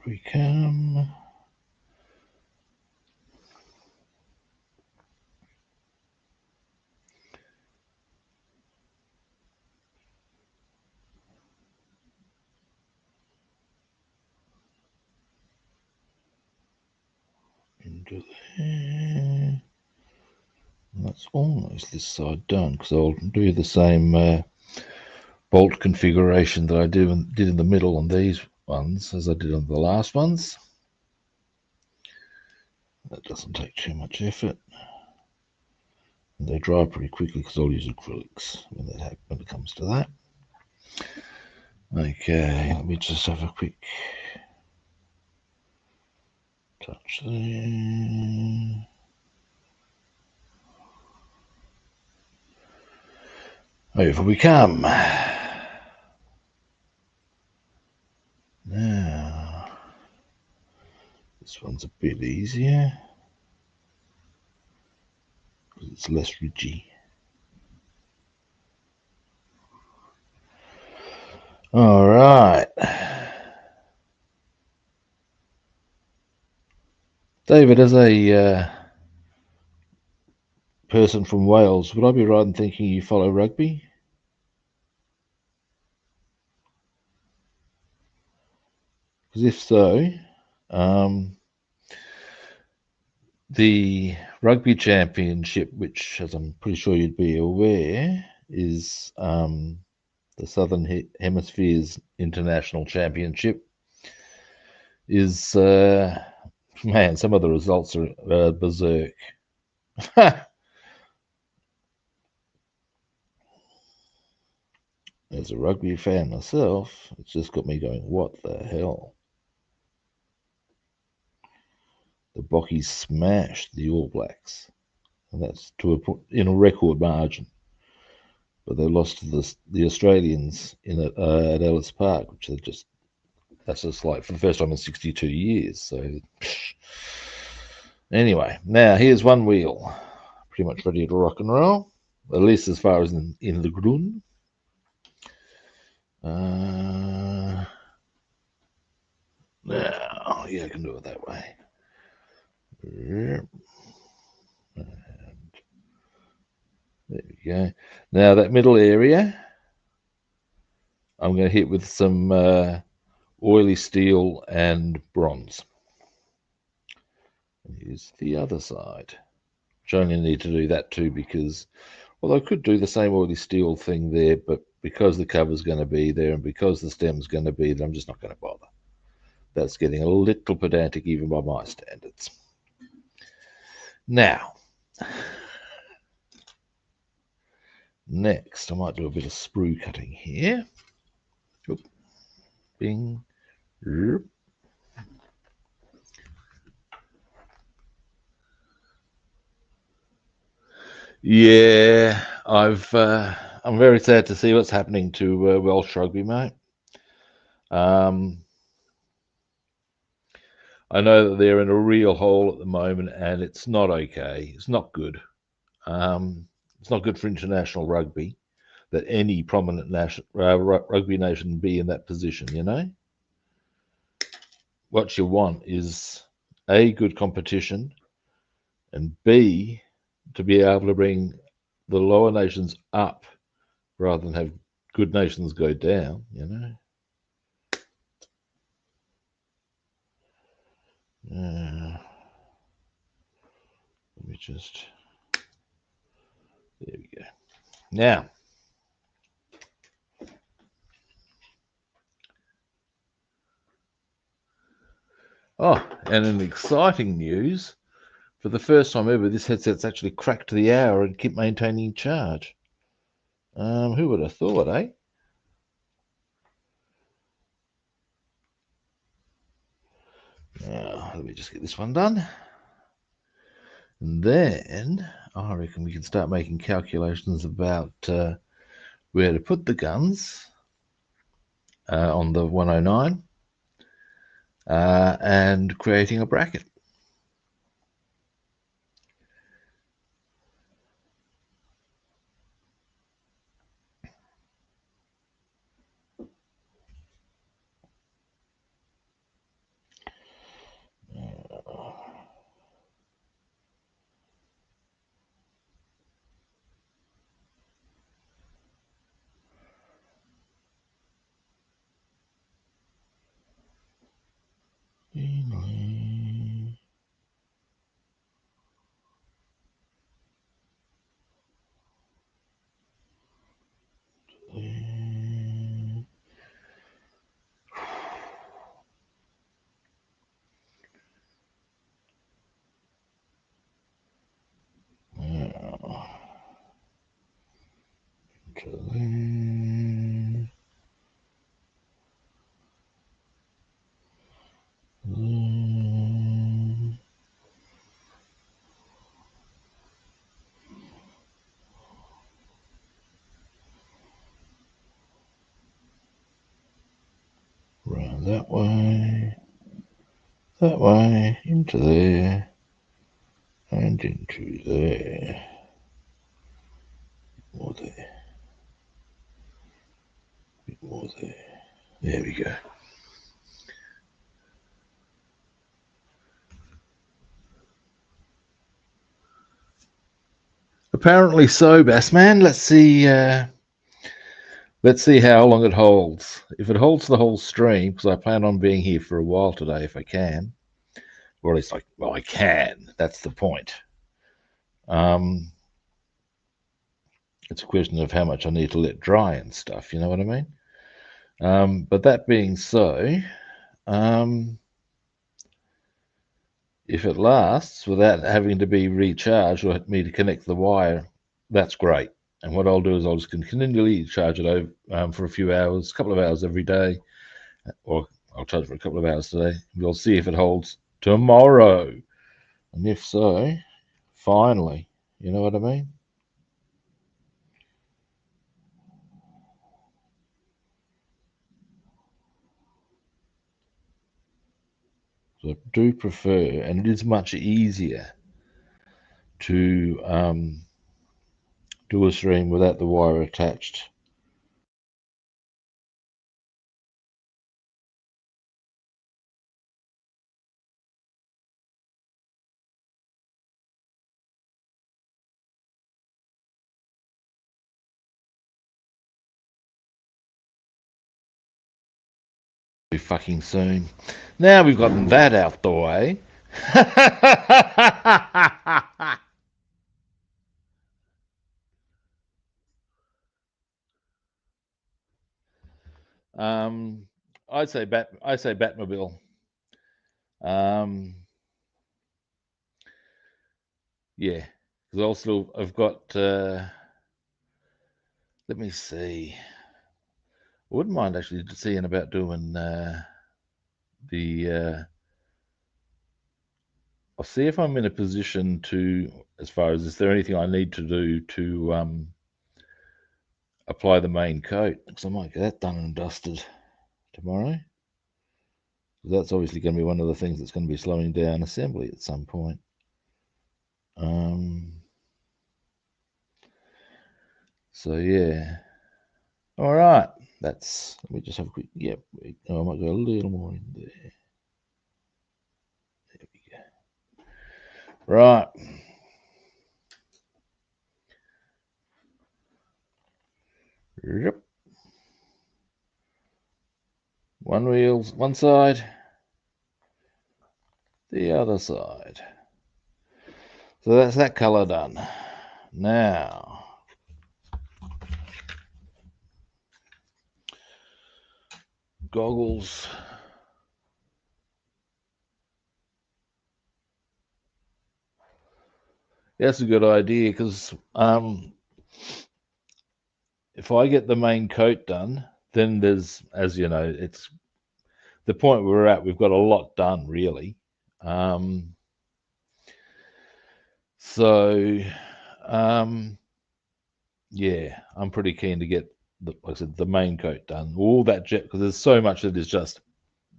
Speaker 1: We come. Into there. And that's almost this side done because I'll do the same bolt configuration that I did in the middle on these ones as I did on the last ones. That doesn't take too much effort. And they dry pretty quickly because I'll use acrylics when it comes to that. Okay, let me just have a quick touch there. Over we come. Now, this one's a bit easier because it's less ridgy. All right. David, as a person from Wales, would I be right in thinking you follow rugby? Because if so, the rugby championship, which, as I'm pretty sure you'd be aware, is the Southern Hemisphere's international championship, is man, some of the results are berserk. As a rugby fan myself, it's just got me going, what the hell? The Bockies smashed the All Blacks, and that's in a record margin. But they lost to the Australians at Ellis Park, which that's just like for the first time in 62 years. So anyway, now here's one wheel, pretty much ready to rock and roll, at least as far as in the grun. Now, yeah, I can do it that way. And there we go. Now that middle area, I'm going to hit with some oily steel and bronze. And here's the other side, which I only need to do that too because, well, I could do the same oily steel thing there, but because the cover's going to be there and because the stem's going to be there, I'm just not going to bother. That's getting a little pedantic even by my standards. Now, next, I might do a bit of sprue cutting here. Oop. Bing. Oop. Yeah, I'm very sad to see what's happening to Welsh rugby, mate. I know that they're in a real hole at the moment, and it's not okay. It's not good. It's not good for international rugby that any prominent rugby nation be in that position. You know, what you want is A, good competition, and B, to be able to bring the lower nations up rather than have good nations go down. You know. Let me just. There we go. Now, and in exciting news, for the first time ever, this headset's actually cracked the hour and keep maintaining charge. Who would have thought, eh? Now, let me just get this one done. And then I reckon we can start making calculations about where to put the guns on the 109 and creating a bracket. Round that way, into there, and into there. More there. Bit more there. There we go. Apparently so, Bassman. Let's see how long it holds. If it holds the whole stream, because I plan on being here for a while today if I can, or at least I can. That's the point. It's a question of how much I need to let dry and stuff. You know what I mean? But that being so, if it lasts without having to be recharged or me to connect the wire, that's great. And what I'll do is I'll just continually charge it over for a few hours, a couple of hours every day, or I'll charge for a couple of hours today. We'll see if it holds tomorrow. And if so, finally, you know what I mean? So I do prefer, and it is much easier to do a stream without the wire attached. Fucking soon. Now we've gotten that out the way. um, I'd say Batmobile. Um, yeah, because also I've got. Let me see. I wouldn't mind actually seeing about doing the. I'll see if I'm in a position to, as far as is there anything I need to do to apply the main coat, because I might get that done and dusted tomorrow. That's obviously going to be one of the things that's going to be slowing down assembly at some point. So yeah. All right. Let me just have a quick, yep. I might go a little more in there. There we go. Right. Yep. One wheel's one side, the other side. So that's that color done. Now, goggles. That's a good idea because if I get the main coat done, then there's, as you know, it's the point we're at. We've got a lot done, really. So, yeah, I'm pretty keen to get, like I said, the main coat done. All that jet, because there's so much that is just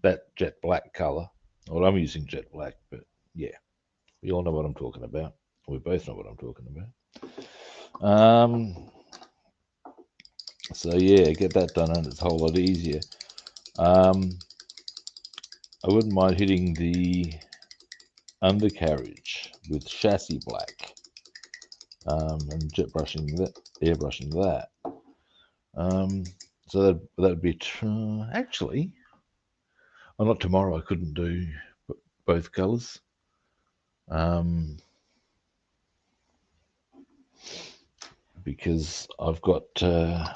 Speaker 1: that jet black color. Well, I'm using jet black, but yeah, we all know what I'm talking about. We both know what I'm talking about. So yeah, get that done, and it's a whole lot easier. I wouldn't mind hitting the undercarriage with chassis black, and jet brushing that, airbrushing that. So that'd be actually, well, not tomorrow. I couldn't do both colours. Because I've got my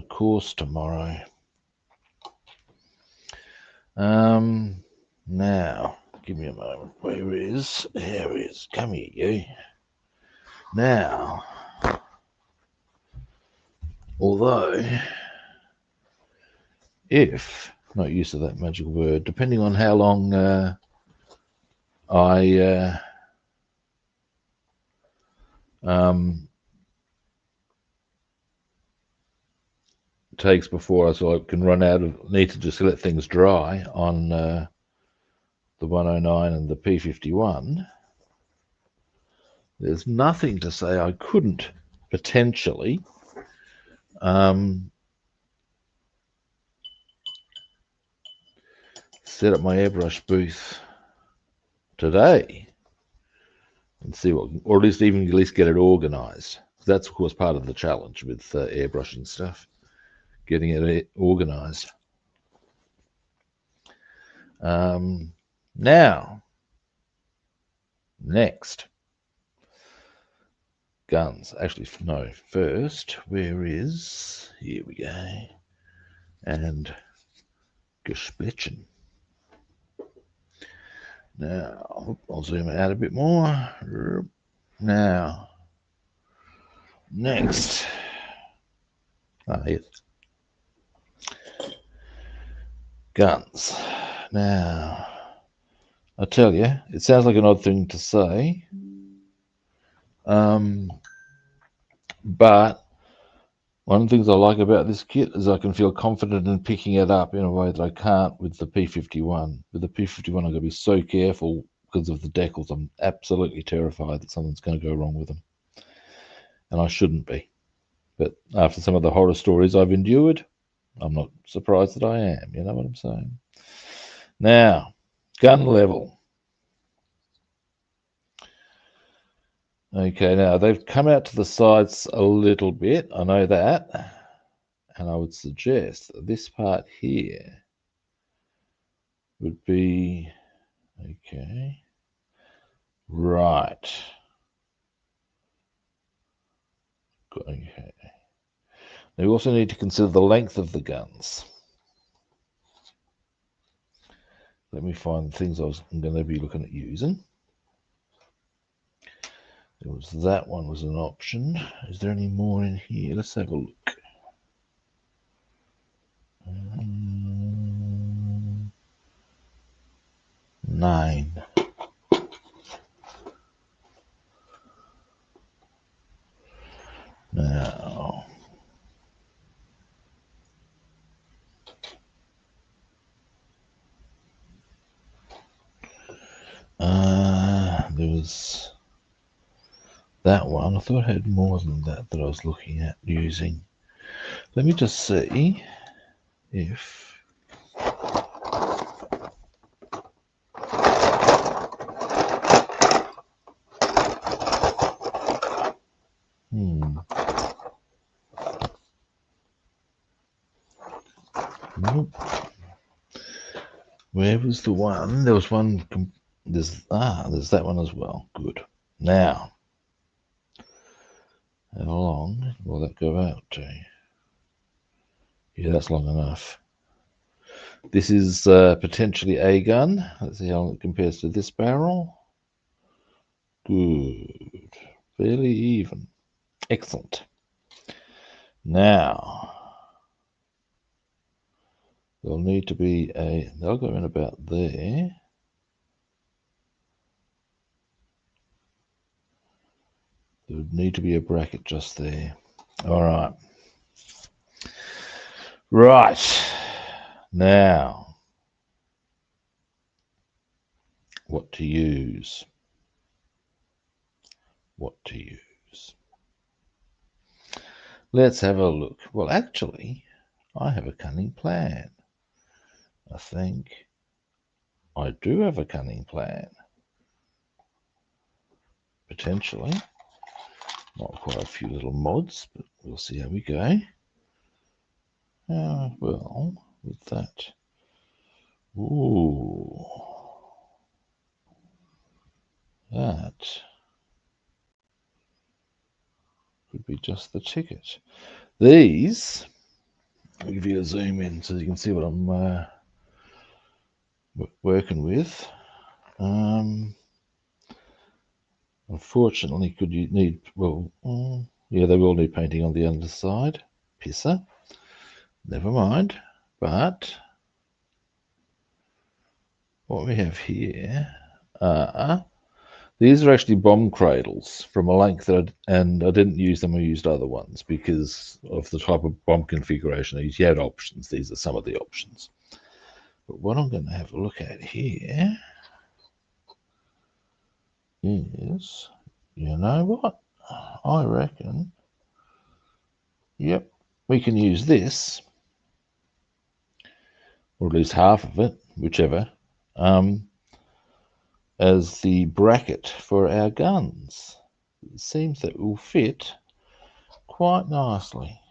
Speaker 1: course tomorrow. Now, give me a moment. Where is? There it is. Come here, you. Now, although, if, not used to that magical word, depending on how long I takes before I can run out of, need to just let things dry on the 109 and the P-51, there's nothing to say I couldn't potentially set up my airbrush booth today and see what, or at least get it organized. That's of course part of the challenge with airbrushing stuff, getting it organized. Now, next, guns. Actually, no, first, here we go, and Gesplitzen. Now, I'll zoom it out a bit more. Now, Next. Yes. Guns. Now, I tell you, it sounds like an odd thing to say, but one of the things I like about this kit is I can feel confident in picking it up in a way that I can't with the P-51. With the P-51, I've got to be so careful because of the decals. I'm absolutely terrified that something's going to go wrong with them, and I shouldn't be. But after some of the horror stories I've endured, I'm not surprised that I am. You know what I'm saying? Now, gun level. Okay, now they've come out to the sides a little bit. I know that. And I would suggest that this part here would be, okay, right. Okay. Now we also need to consider the length of the guns. Let me find the things I'm going to be looking at using. There was that one was an option. Is there any more in here? Let's have a look. 9. Now, there was that one. I thought I had more than that I was looking at using. Let me just see if nope. Where was the one? There was one. There's that one as well. Good. Now, how long will that go out to? Yeah, that's long enough. This is potentially a gun. Let's see how it compares to this barrel. Good. Fairly even. Excellent. Now, there'll need to be they'll go in about there. There would need to be a bracket just there. All right. Right. Now, what to use? What to use? Let's have a look. Well, actually, I have a cunning plan. I think I do have a cunning plan. Potentially. Might require a few little mods, but we'll see how we go. Well, with that. Ooh. That could be just the ticket. These, I'll give you a zoom in so you can see what I'm working with. Unfortunately, could you need, well, yeah, they will need painting on the underside. Pisser. Never mind. But what we have here are, these are actually bomb cradles from a length and I didn't use them, I used other ones because of the type of bomb configuration I used. You had options. These are some of the options. But what I'm going to have a look at here is, you know what? I reckon, yep, we can use this, or at least half of it, whichever, as the bracket for our guns. It seems that will fit quite nicely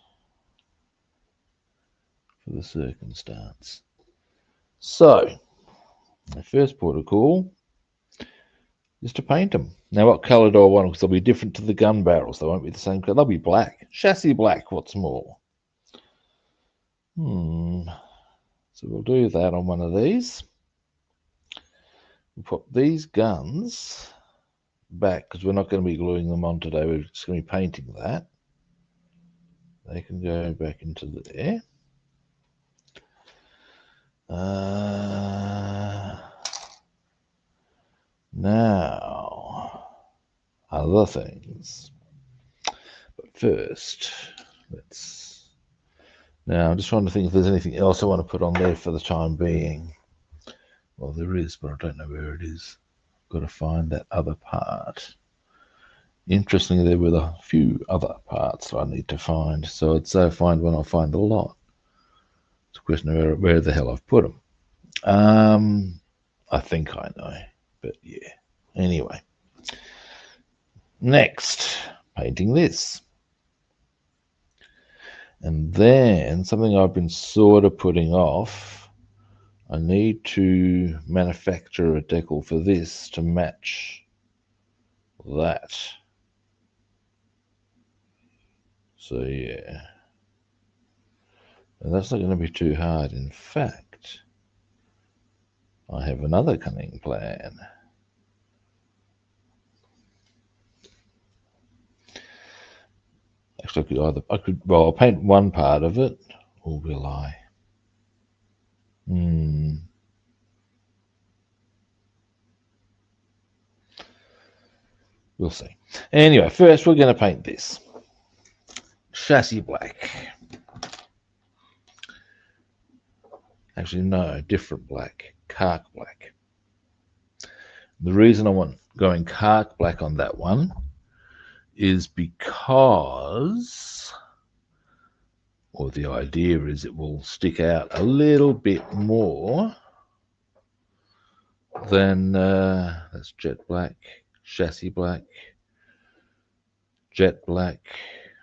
Speaker 1: for the circumstance. So, the first port of call is to paint them. Now, what colour do I want? Because they'll be different to the gun barrels. They won't be the same colour. They'll be black. Chassis black, what's more. So we'll do that on one of these. We'll put these guns back because we're not going to be gluing them on today. We're just going to be painting that. They can go back into there. Now, other things. But first, let's... Now, I'm just trying to think if there's anything else I want to put on there for the time being. Well, there is, but I don't know where it is. Got to find that other part. Interestingly, there were a few other parts that I need to find. So I'd say find when I find a lot. It's a question of where the hell I've put them. I think I know, but yeah. Anyway, next, painting this. And then something I've been sort of putting off, I need to manufacture a decal for this to match that. So yeah, and that's not going to be too hard. In fact, I have another cunning plan. Actually, well, I'll paint one part of it, or will I? We'll see. Anyway, first we're going to paint this. Chassis black. Actually, no, different black. Cark black. The reason I want going cark black on that one is because, or the idea is it will stick out a little bit more than, that's jet black, chassis black, jet black,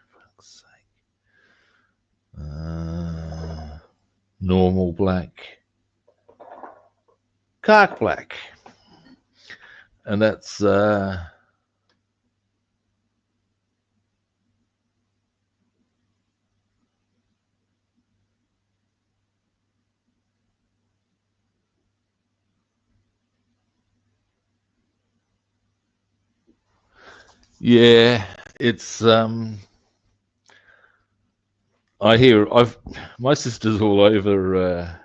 Speaker 1: for fuck's sake, normal black, cark black. And that's yeah, it's my sister's all over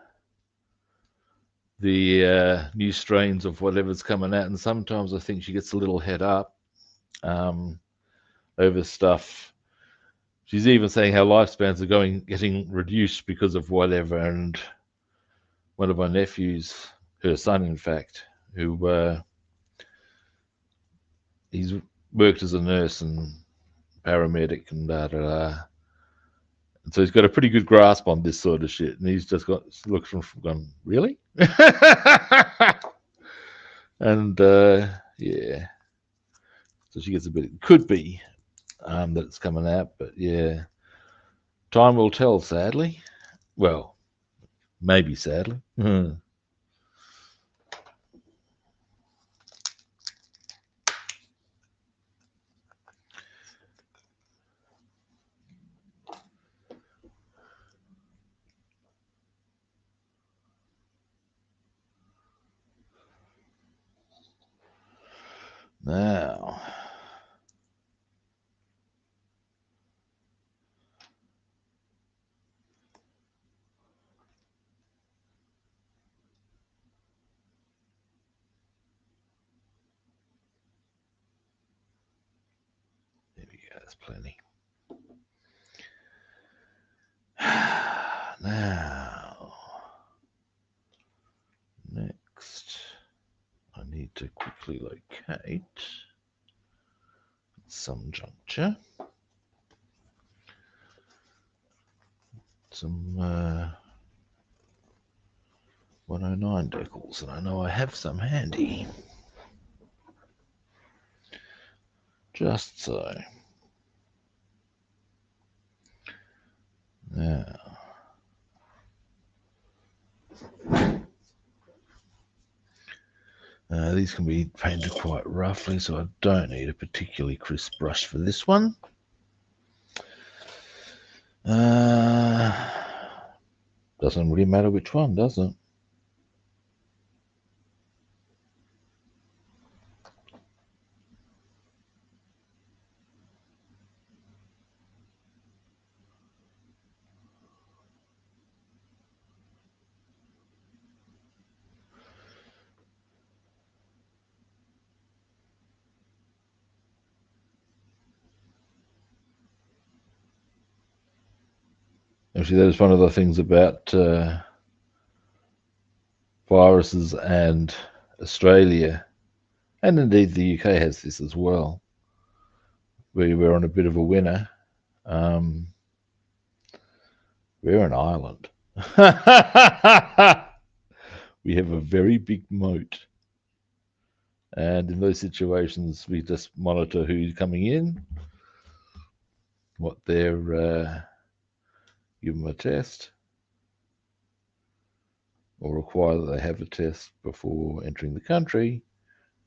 Speaker 1: the new strains of whatever's coming out, and sometimes I think she gets a little head up over stuff. She's even saying how lifespans are getting reduced because of whatever. And one of my nephews, her son, in fact, who he's worked as a nurse and paramedic and da da da. And so he's got a pretty good grasp on this sort of shit, and he's just looks from going, really? And yeah, so she gets a bit. It could be that it's coming out, but yeah, time will tell. Sadly, well, maybe sadly. Now, there we go. That's plenty. Now, next, I need to quickly locate some juncture, some 109 decals, and I know I have some handy. Just so. Now, these can be painted quite roughly, so I don't need a particularly crisp brush for this one. Doesn't really matter which one, does it? Actually, that is one of the things about viruses, and Australia, and indeed the UK has this as well. We're on a bit of a winner. We're an island. We have a very big moat. And in those situations, we just monitor who's coming in, what they're, give them a test, or require that they have a test before entering the country.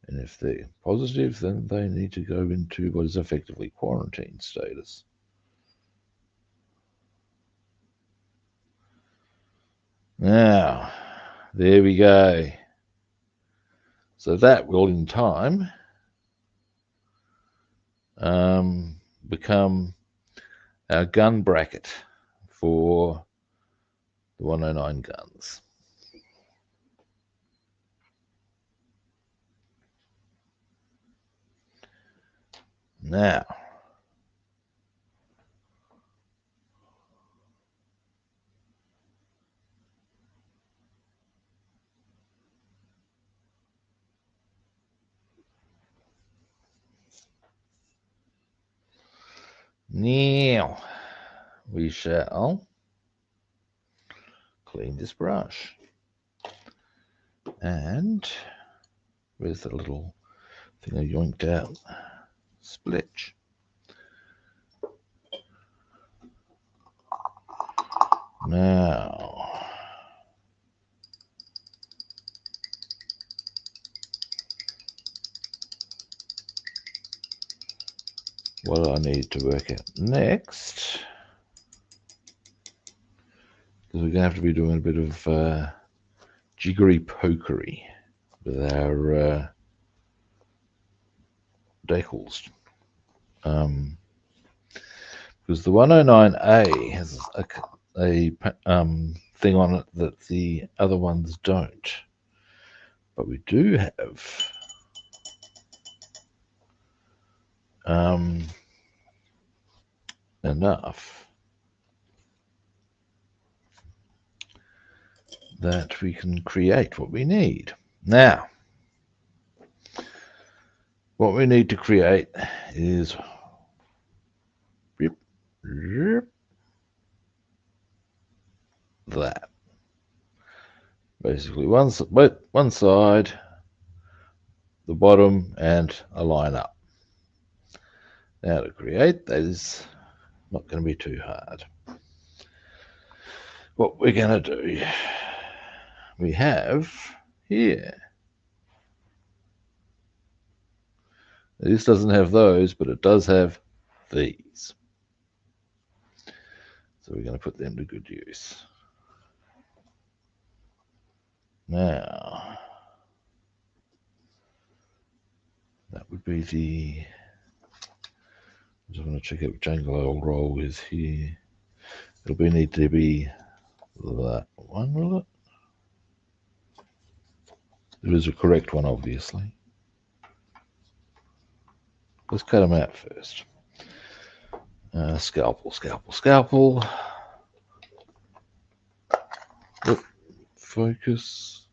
Speaker 1: And if they're positive, then they need to go into what is effectively quarantine status. Now, there we go. So that will, in time, become our gun bracket for the 109 guns. Now, we shall clean this brush. And where's the little thing I yoinked out? Splitch. Now, what I need to work out next, because we're going to have to be doing a bit of jiggery pokery with our decals. Because the 109A has a thing on it that the other ones don't. But we do have enough that we can create what we need. Now, what we need to create is that. Basically, one side, the bottom, and a line up. Now to create that is not going to be too hard. What we're going to do, we have here. This doesn't have those, but it does have these. So we're going to put them to good use. Now, that would be the, I just want to check out which angle I'll roll with here. It'll need to be that one, will it? It is a correct one, obviously. Let's cut them out first. Scalpel. Oop, focus.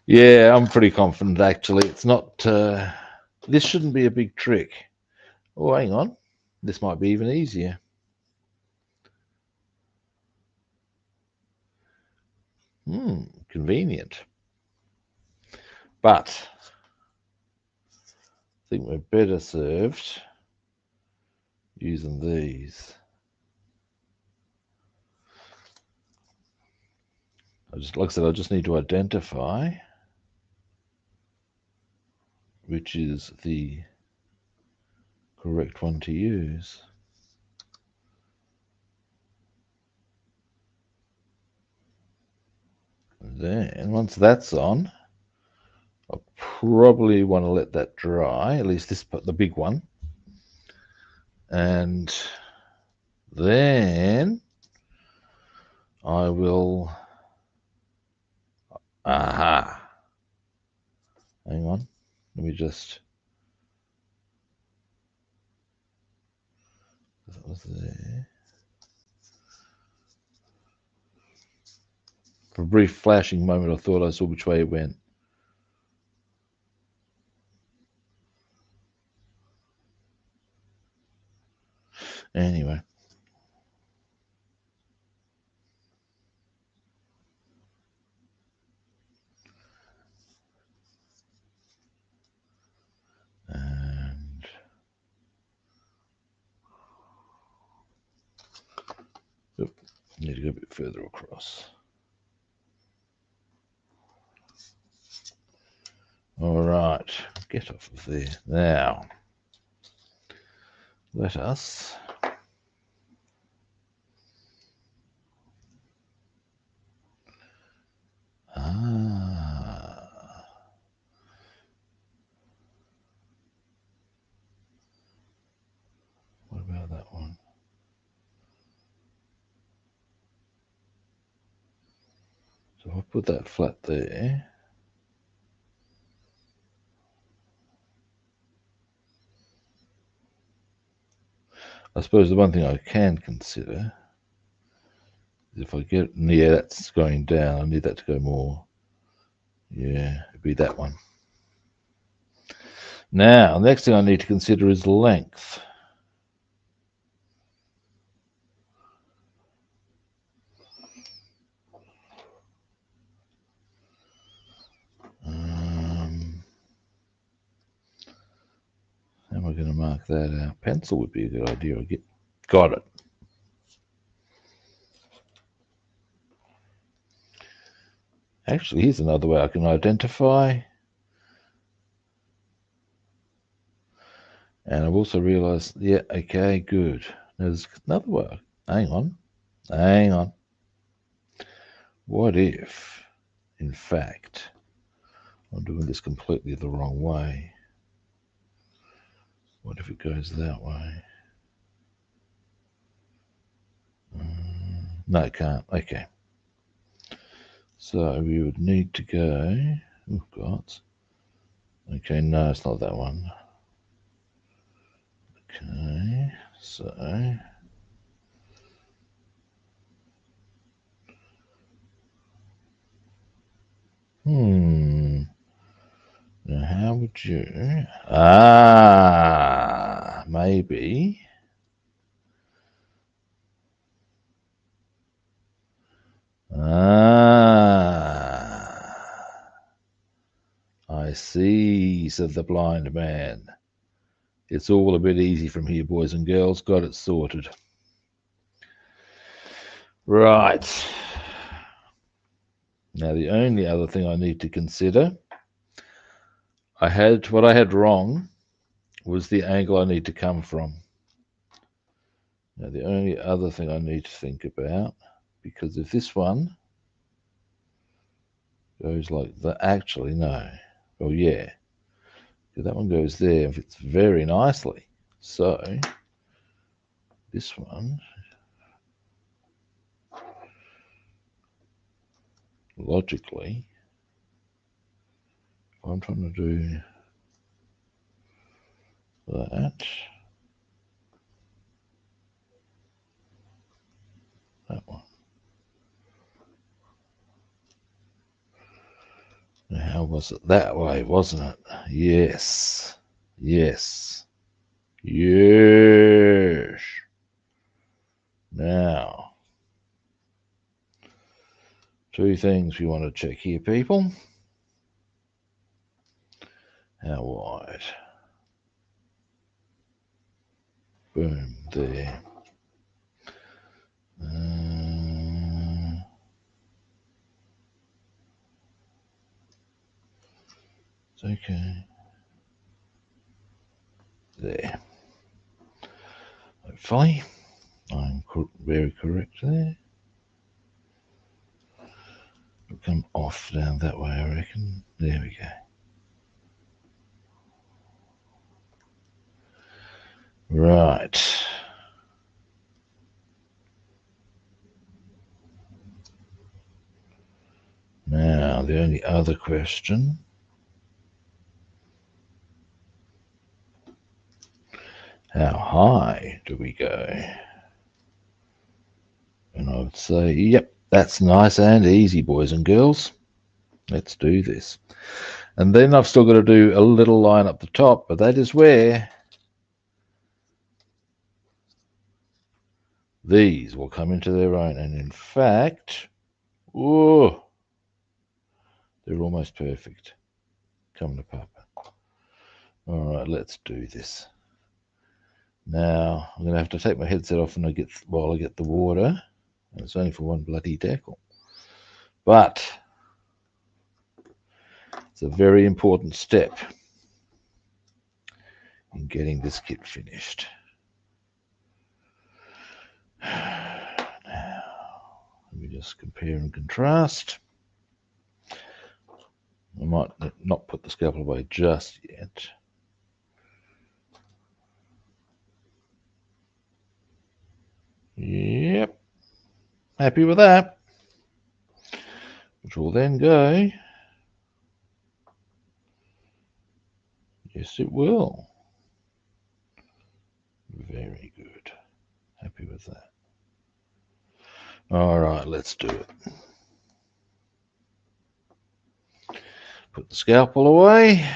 Speaker 1: Yeah, I'm pretty confident actually. It's not, this shouldn't be a big trick. Oh, hang on. This might be even easier. Convenient. But I think we're better served using these. Like I said, I just need to identify which is the correct one to use. Then once that's on, I'll probably want to let that dry, at least the big one. And then I will. Aha. Hang on. Let me just. That was there. For a brief flashing moment, I thought I saw which way it went. Anyway. And need to go a bit further across. All right, get off of there. Now, let us what about that one? So if I put that flat there, I suppose the one thing I can consider is if I get, yeah, that's going down, I need that to go more. Yeah, it'd be that one. Now, the next thing I need to consider is length. How am I going to mark that out? Pencil would be a good idea. Got it. Actually, here's another way I can identify. And I've also realized, yeah, okay, good. There's another way. Hang on. What if, in fact, I'm doing this completely the wrong way? What if it goes that way? No, it can't. Okay. So we would need to go. Oh, God. Okay, no, it's not that one. Okay, so. Now, how would you. Maybe. I see, said the blind man. It's all a bit easy from here, boys and girls. Got it sorted. Right. Now, the only other thing I need to consider, what I had wrong was the angle I need to come from. Now, the only other thing I need to think about, because if this one goes like that, actually, no. Well, yeah. That one goes there and fits very nicely. So, this one, logically, if I'm trying to do that one. Now, how was it that way, wasn't it? Yes. Now, two things we want to check here, people. How wide? Boom, there. It's okay. There. Hopefully, I'm very correct there. It'll come off down that way, I reckon. There we go. Right. the other question, how high do we go? And I would say, yep, that's nice and easy, boys and girls. Let's do this. And then I've still got to do a little line up the top, but that is where these will come into their own. And in fact, oh, they're almost perfect. Come to Papa. All right, let's do this. Now, I'm going to have to take my headset off while I get the water. And it's only for one bloody decal. But it's a very important step in getting this kit finished. Now, let me just compare and contrast. I might not put the scalpel away just yet. Yep. Happy with that. Which will then go. Yes, it will. Very good. Happy with that. All right, let's do it. Put the scalpel away.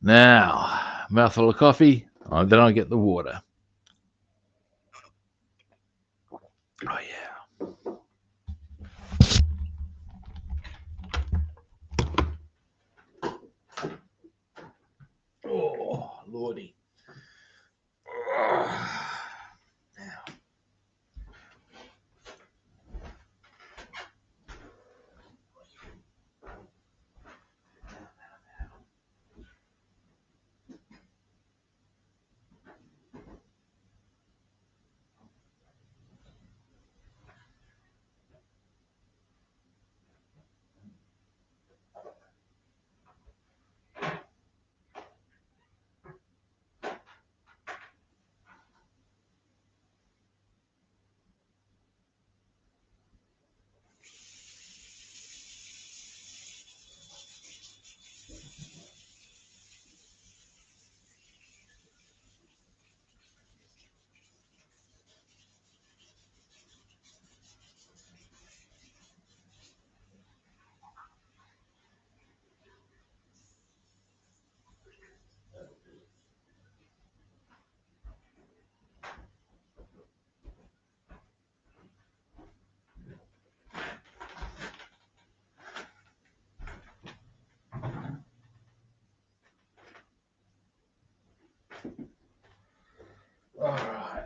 Speaker 1: Now, mouthful of coffee, and then I get the water. Oh, yeah. Oh, Lordy. All right.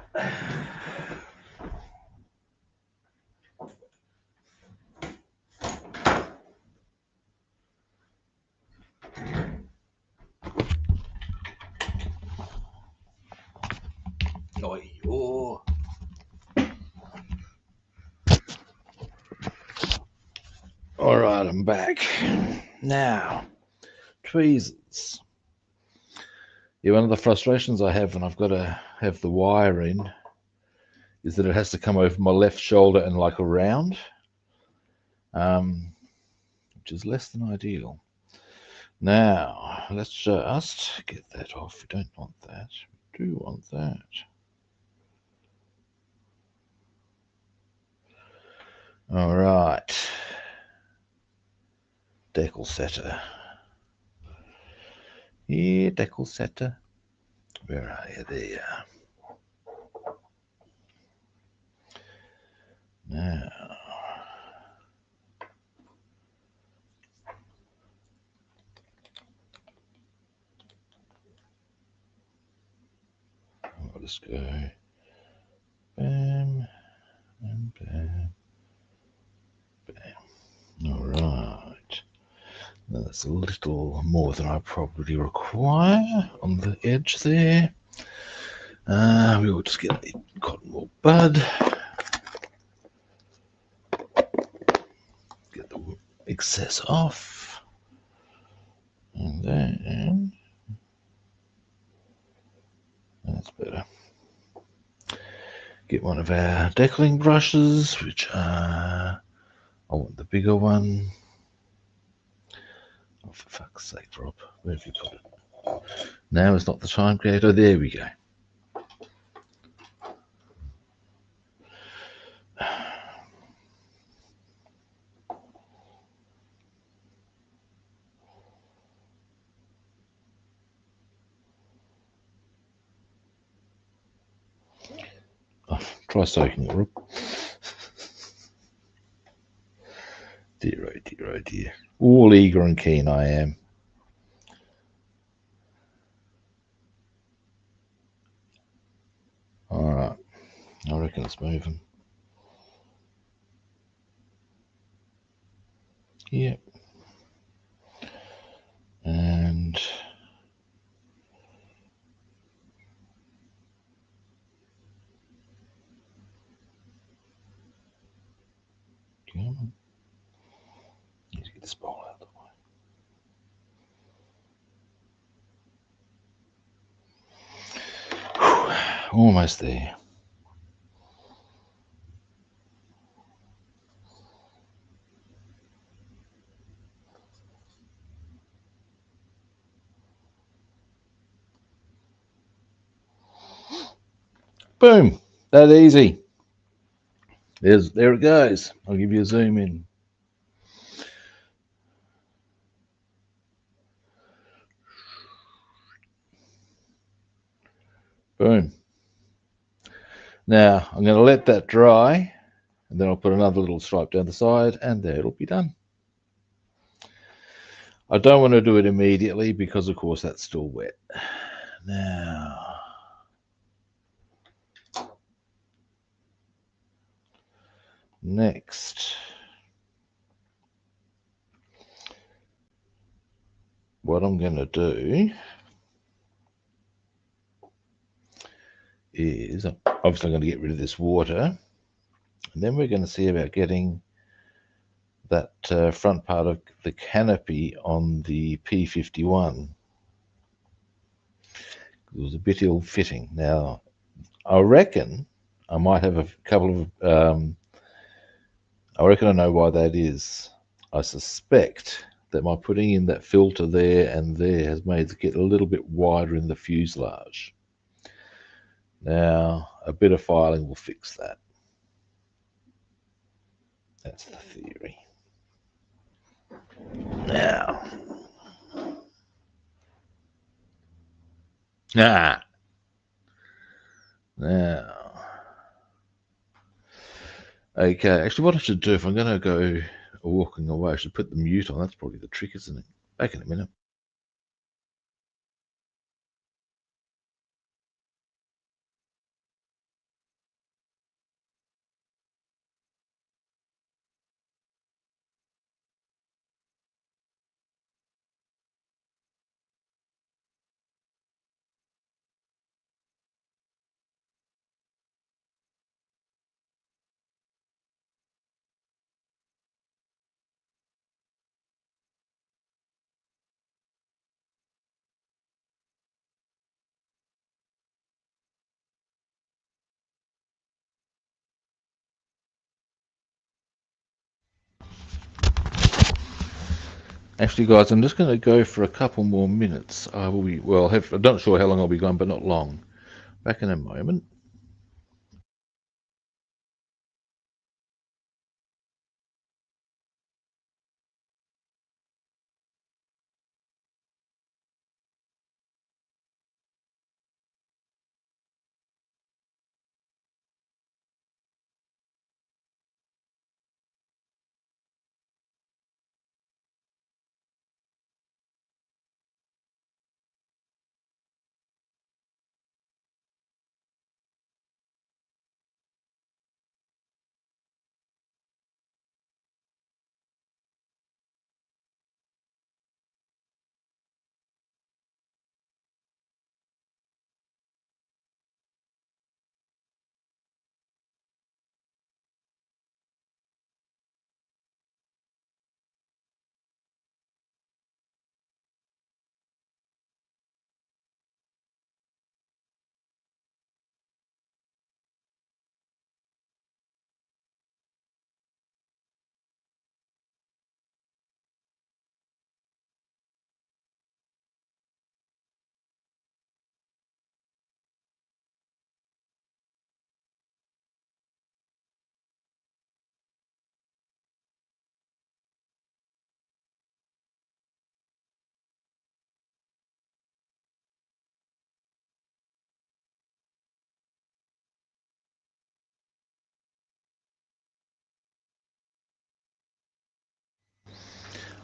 Speaker 1: Oh. All right, I'm back. Now, tweezers. Yeah, one of the frustrations I have when I've got to have the wire in is that it has to come over my left shoulder and like around, which is less than ideal. Now, let's just get that off. We don't want that. We do want that. All right. Decal setter. Yeah, decal setter. Where are you? There you are. Now, I'll just go bam, and bam, bam. All right. That's a little more than I probably require on the edge there. We will just get a cotton wool bud. Get the excess off. And then better. Get one of our deckling brushes, which are, I want the bigger one. Oh, for fuck's sake, Rob, where have you put it? Now is not the time, creator. There we go. Oh, try soaking it, Rob. Dear, oh dear, oh dear. All eager and keen I am. Alright, I reckon it's moving. Yep. And come on. Need to get this bowl out of the way. Almost there. Boom. That easy. There it goes. I'll give you a zoom in. Boom. Now I'm going to let that dry, and then I'll put another little stripe down the side, and there it'll be done. I don't want to do it immediately because, of course, that's still wet. Now, next, what I'm going to do is, obviously I'm going to get rid of this water, and then we're going to see about getting that front part of the canopy on the P-51. It was a bit ill-fitting. Now, I reckon I might have a couple of, I reckon I know why that is. I suspect that my putting in that filter there and there has made it get a little bit wider in the fuselage. Now, a bit of filing will fix that. That's the theory. Now, now, okay, actually what I should do if I'm going to go walking away, I should put the mute on. That's probably the trick, isn't it? Back in a minute. Actually, guys, I'm just going to go for a couple more minutes. I will be, well, I'm not sure how long I'll be gone, but not long. Back in a moment.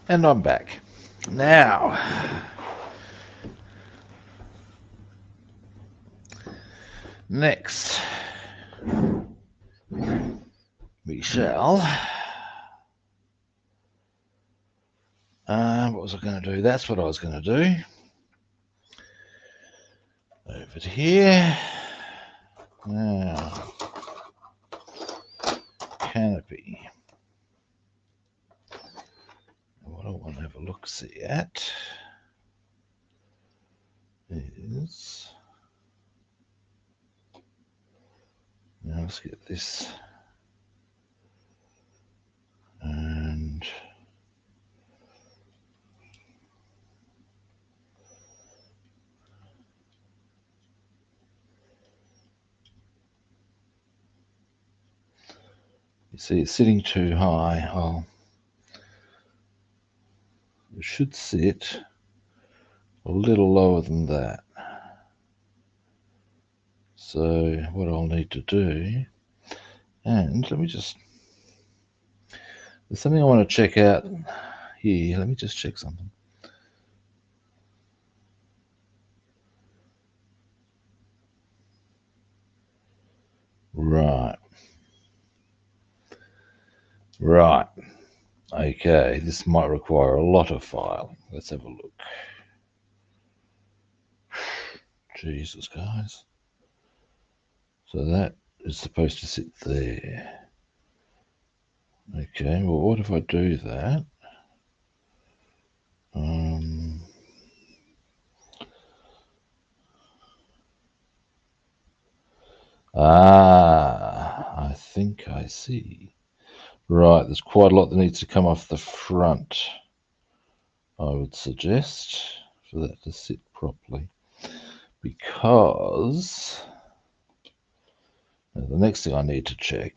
Speaker 1: And I'm back. Now, next, we shall... what was I going to do? That's what I was going to do. Over to here. Now, canopy. What I want to have a look-see at is... Now let's get this. And... You see, it's sitting too high. It should sit a little lower than that. So what I'll need to do, and let me just, there's something I want to check out here. Let me just check something. Right. Okay, this might require a lot of filing. Let's have a look. Jesus, guys. So that is supposed to sit there. Okay, well, what if I do that? I think I see. Right, there's quite a lot that needs to come off the front, I would suggest, for that to sit properly. Because the next thing I need to check,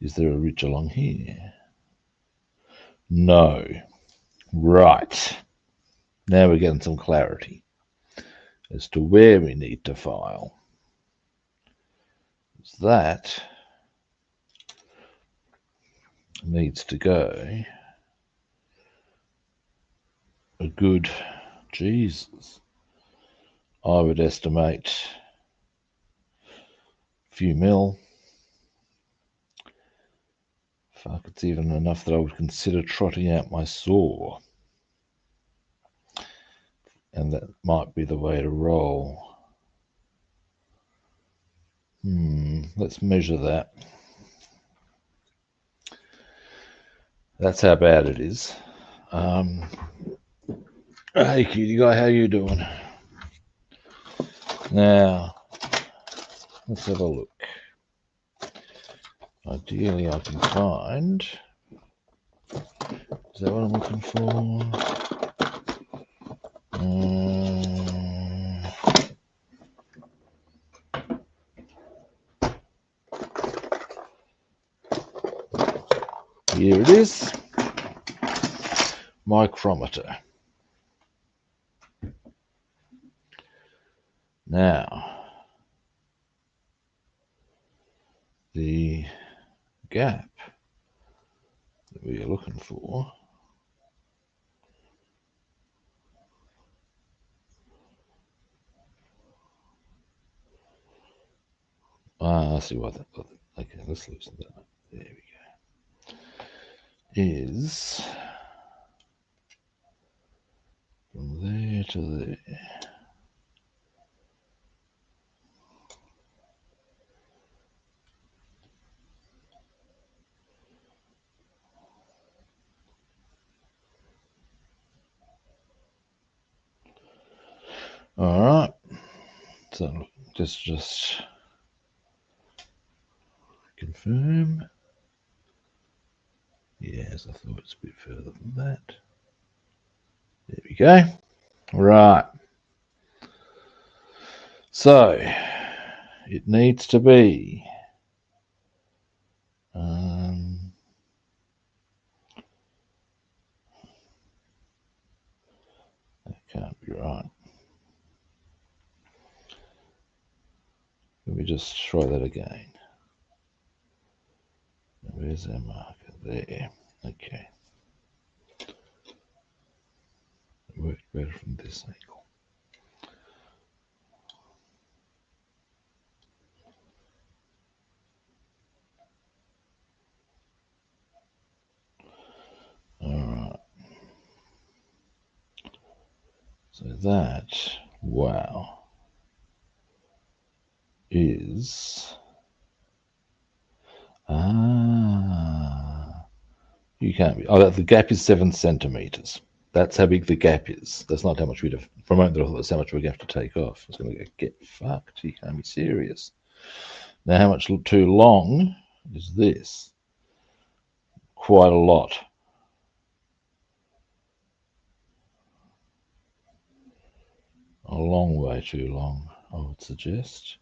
Speaker 1: is there a ridge along here? No. Right. Now we're getting some clarity as to where we need to file. That needs to go a good, Jesus, I would estimate a few mil. Fuck, it's even enough that I would consider trotting out my saw. And that might be the way to roll. Let's measure that. That's how bad it is. Hey, cutie guy, how you doing? Now, let's have a look. Ideally, I can find... Is that what I'm looking for? Here it is. Micrometer. Now, the gap that we are looking for I see what that. Okay, let's loosen that up. There we go. Is from there to there. All right. So just confirm. Yes, I thought it's a bit further than that. There we go. Right. So it needs to be that can't be right. Let me just try that again. Where's our marker? There. Okay. worked better from this angle. Alright. So that, wow, is... you can't be... Oh, the gap is 7 centimeters. That's how big the gap is. That's not how much we'd have... For a moment, I thought that's how much we'd have to take off. I was going to go, get fucked. You can't be serious. Now, how much too long is this? Quite a lot. A long way too long, I would suggest.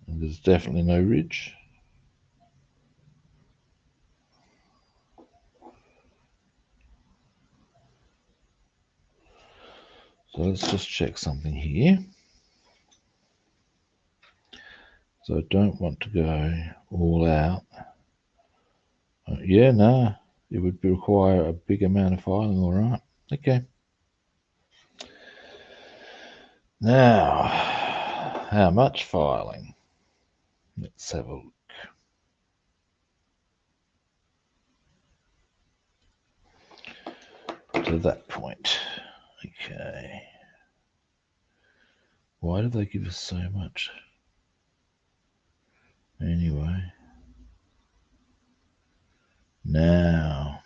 Speaker 1: And there's definitely no ridge. So let's just check something here. So I don't want to go all out. Yeah, no, it would require a big amount of filing, all right. Okay. Now, how much filing? Let's have a look. To that point. Okay. Why do they give us so much? Anyway. Now,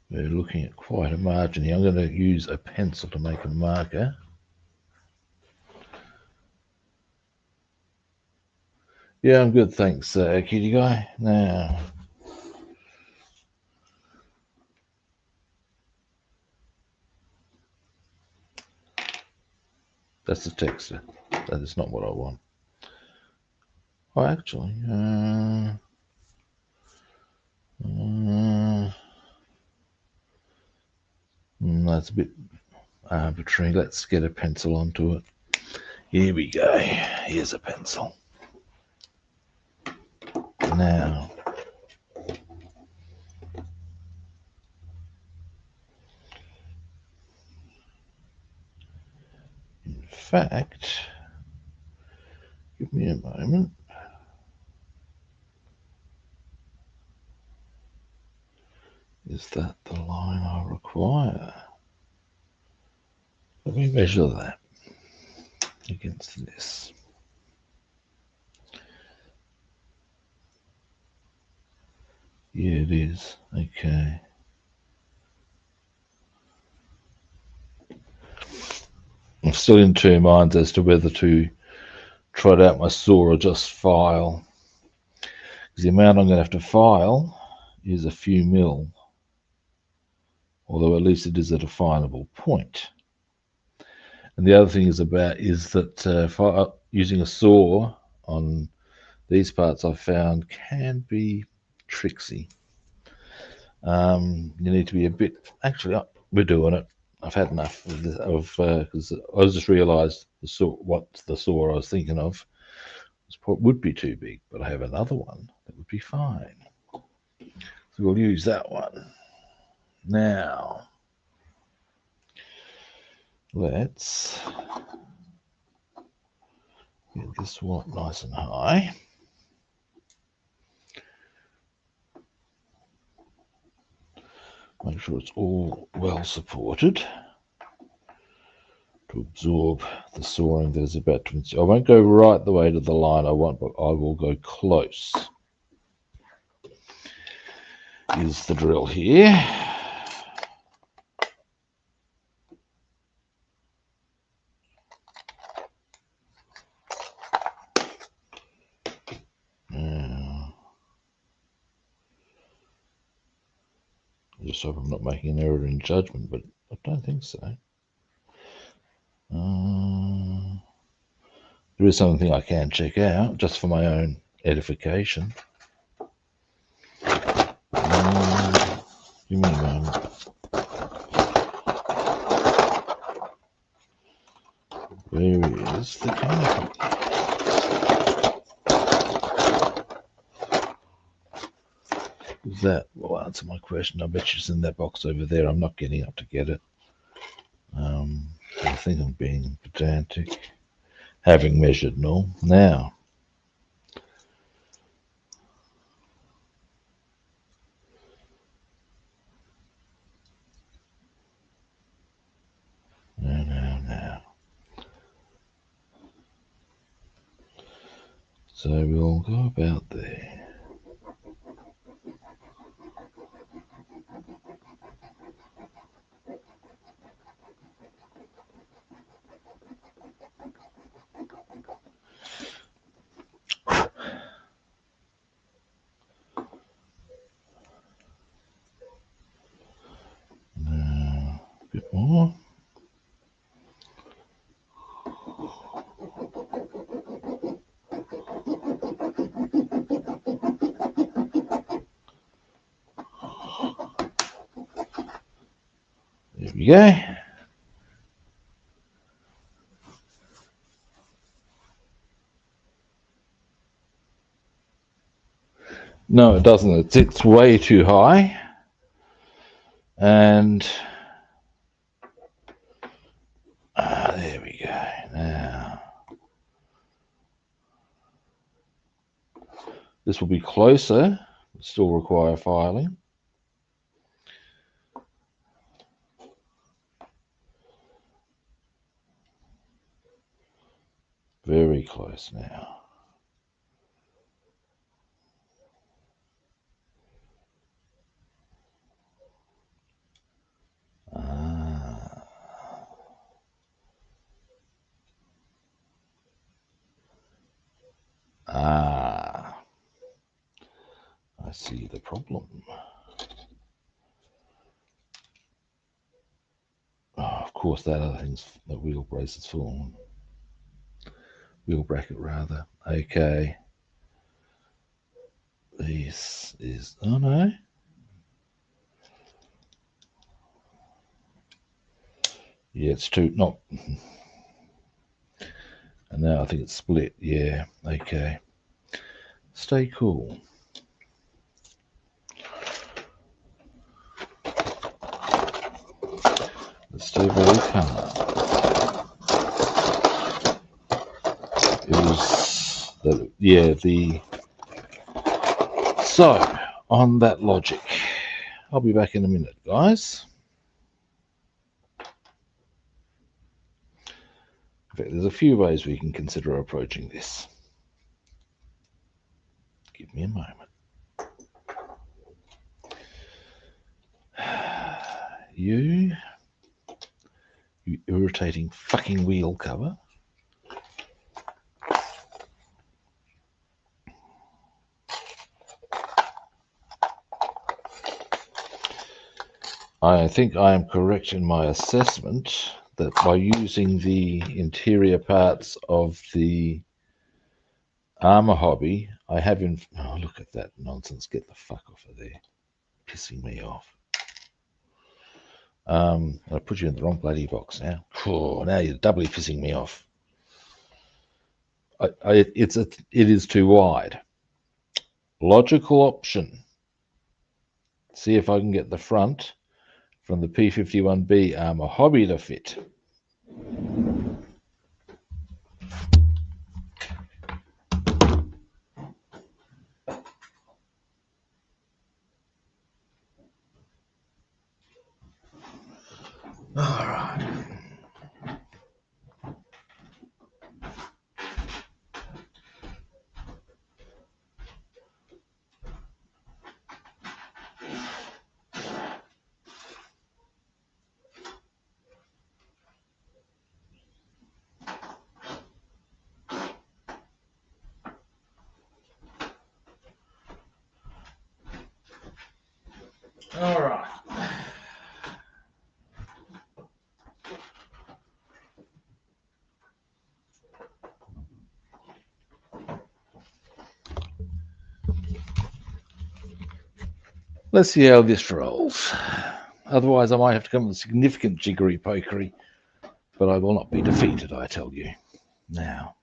Speaker 1: we're looking at quite a margin here. I'm going to use a pencil to make a marker. Yeah, I'm good, thanks, kitty guy. Now, that's the texture. That is not what I want. Oh, actually, that's a bit arbitrary. Let's get a pencil onto it. Here we go. Here's a pencil. Now, in fact, give me a moment. Is that the line I require? Let me measure that against this. Yeah, it is. Okay. I'm still in two minds as to whether to trot out my saw or just file. Because the amount I'm going to have to file is a few mil. Although at least it is a definable point. And the other thing is that using a saw on these parts I've found can be tricksy. You need to be a bit... Actually, we're doing it. I've had enough of this, because I just realised what the saw I was thinking of would be too big, but I have another one that would be fine. So we'll use that one. Now, let's get this one nice and high. Make sure it's all well supported to absorb the sawing that is about to ensue. I won't go right the way to the line I want, but I will go close. Is the drill here. Now, I just hope I'm not making an error in judgment, but I don't think so. There is something I can check out just for my own edification. Give me a moment. Where is the canopy? that will answer my question. I bet you it's in that box over there. I'm not getting up to get it. I think I'm being pedantic, having measured and all. Now, now. So we'll go about there. Now, a bit more. There we go. No, it doesn't. It's way too high. And there we go. Now, this will be closer. Still require filing. Very close now. I see the problem. Oh, of course, that other thing's the wheel brace is full. Wheel bracket, rather. Okay. This is. Oh no. Yeah, it's too. Not. And now I think it's split. Yeah. Okay. Stay cool. Let's stay very calm. It was the so on that logic. I'll be back in a minute, guys. In fact, there's a few ways we can consider approaching this. Give me a moment. You irritating fucking wheel cover. I think I am correct in my assessment that by using the interior parts of the armor hobby, I have oh, look at that nonsense. Get the fuck off of there. Pissing me off. I put you in the wrong bloody box now. Oh, now you're doubly pissing me off. It is too wide. Logical option. See if I can get the front from the P-51D armor hobby to fit. All right. All right. Let's see how this rolls. Otherwise, I might have to come with significant jiggery pokery, but I will not be defeated, I tell you. Now,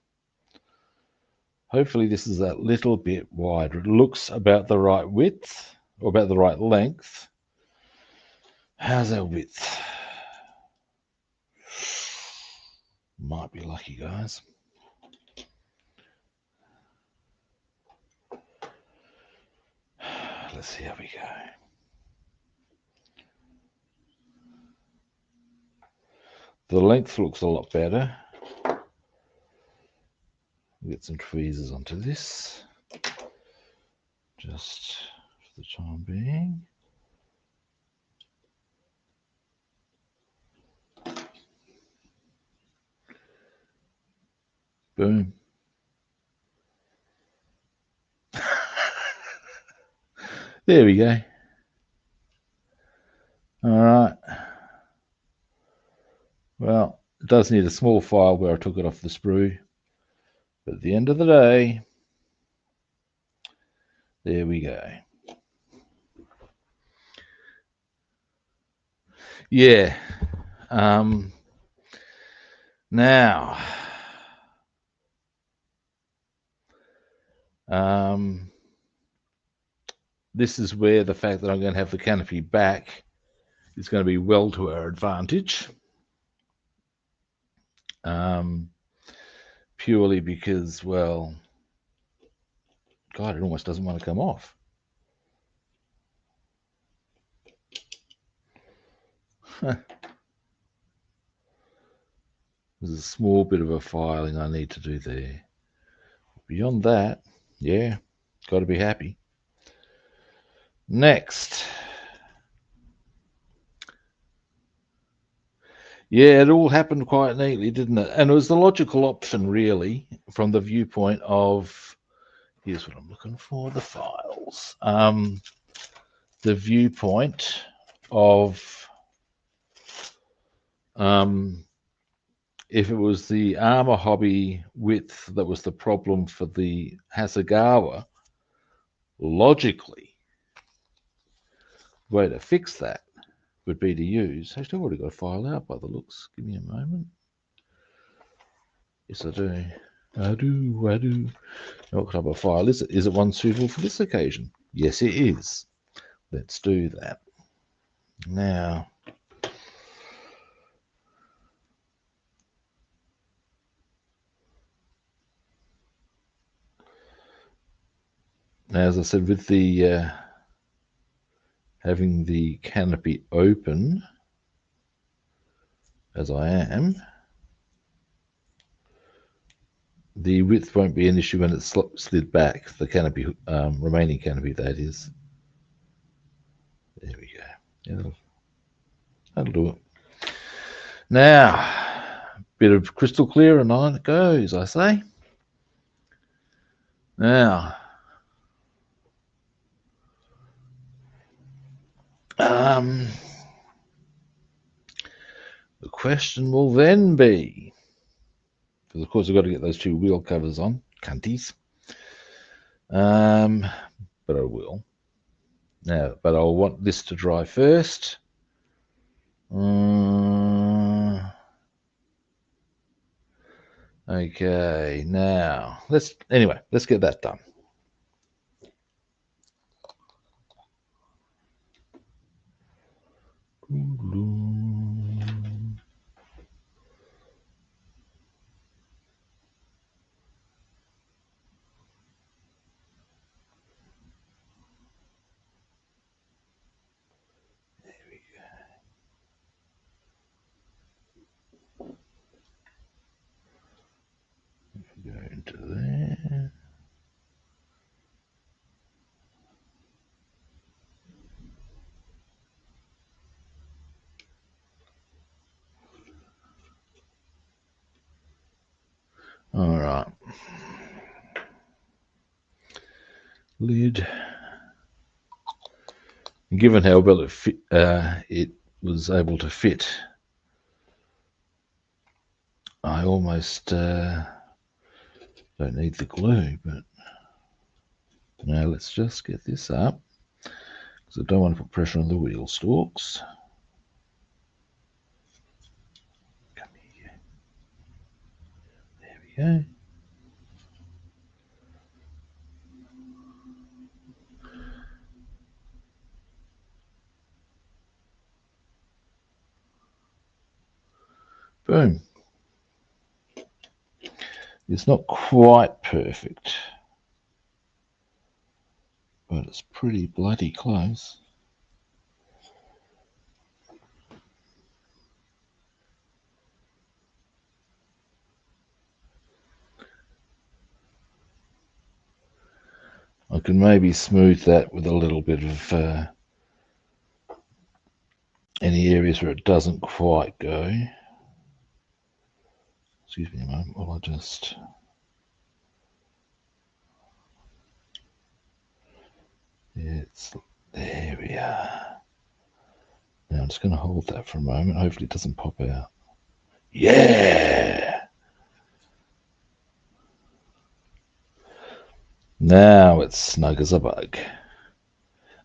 Speaker 1: hopefully this is a little bit wider. It looks about the right width. or about the right length. How's our width? Might be lucky, guys. Let's see how we go. The length looks a lot better. We'll get some tweezers onto this, just for the time being. Boom. There we go. All right. Well, it does need a small file where I took it off the sprue. But at the end of the day, there we go. Yeah. Now, this is where the fact that I'm going to have the canopy back is going to be well to our advantage. Purely because, well, God, it almost doesn't want to come off. There's a small bit of a filing I need to do there. Beyond that, yeah, got to be happy. Next. Yeah, it all happened quite neatly, didn't it? And it was the logical option, really, from the viewpoint of, here's what I'm looking for, the files. The viewpoint of, if it was the armor hobby width that was the problem for the Hasegawa, logically, the way to fix that would be to use, actually I've already got a file out by the looks, give me a moment. Yes, I do. I do. What type of file is it? Is it one suitable for this occasion? Yes, it is. Let's do that. Now, as I said, with the having the canopy open, as I am, the width won't be an issue when it's slid back, the canopy, remaining canopy, that is. There we go. That'll do it. Now, bit of crystal clear and on it goes, I say. Now, the question will then be, because of course I've got to get those two wheel covers on, cunties. But I will. Now, but I'll want this to dry first. Okay, now let's get that done. Go into there. All right. Lid. Given how well it fit, it was able to fit, I almost don't need the glue, but now let's just get this up, because I don't want to put pressure on the wheel stalks. Come here. There we go. Boom. It's not quite perfect, but it's pretty bloody close. I can maybe smooth that with a little bit of any areas where it doesn't quite go. Excuse me a moment while I just... There we are. Now I'm just going to hold that for a moment. Hopefully it doesn't pop out. Yeah! Now it's snug as a bug.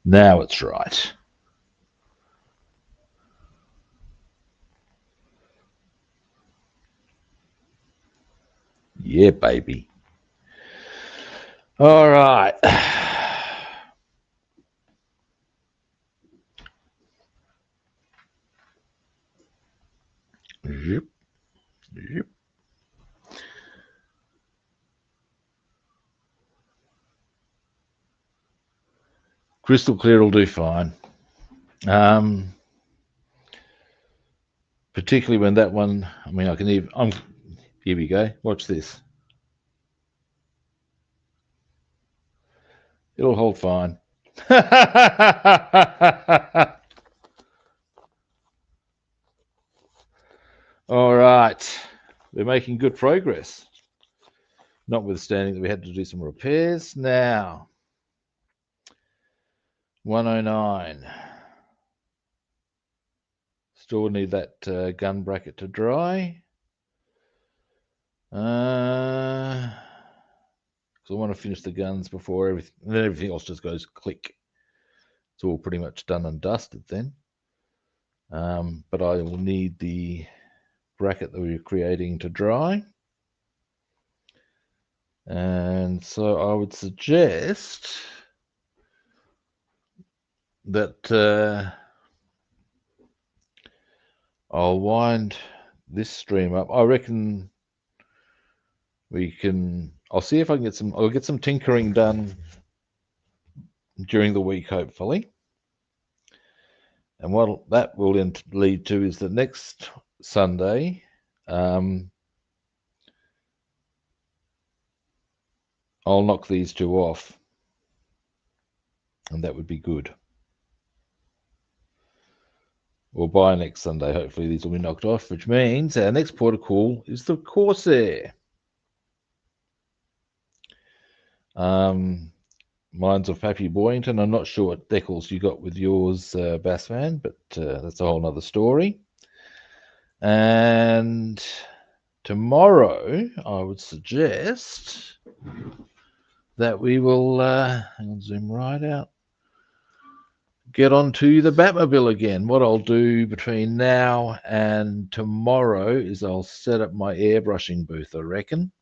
Speaker 1: Now it's right. Yeah, baby. All right. Yep. Yep. Crystal clear will do fine. Particularly when that one, I mean, I can even, here we go. Watch this. It'll hold fine. All right. We're making good progress. Notwithstanding that we had to do some repairs. Now, 109. Still need that gun bracket to dry. Because I want to finish the guns before everything, and then everything else just goes click. It's all pretty much done and dusted then. But I will need the bracket that we're creating to dry. And so I would suggest that I'll wind this stream up. I reckon we can, I'll see if I can I'll get some tinkering done during the week, hopefully. And what that will then lead to is that next Sunday, I'll knock these two off, and that would be good. Or by next Sunday, hopefully these will be knocked off, which means our next port of call is the Corsair. Mine's of Pappy Boyington. I'm not sure what decals you got with yours, Bassman, but that's a whole nother story. And tomorrow, I would suggest that we will, hang on, zoom right out, get onto the Batmobile again. What I'll do between now and tomorrow is I'll set up my airbrushing booth, I reckon,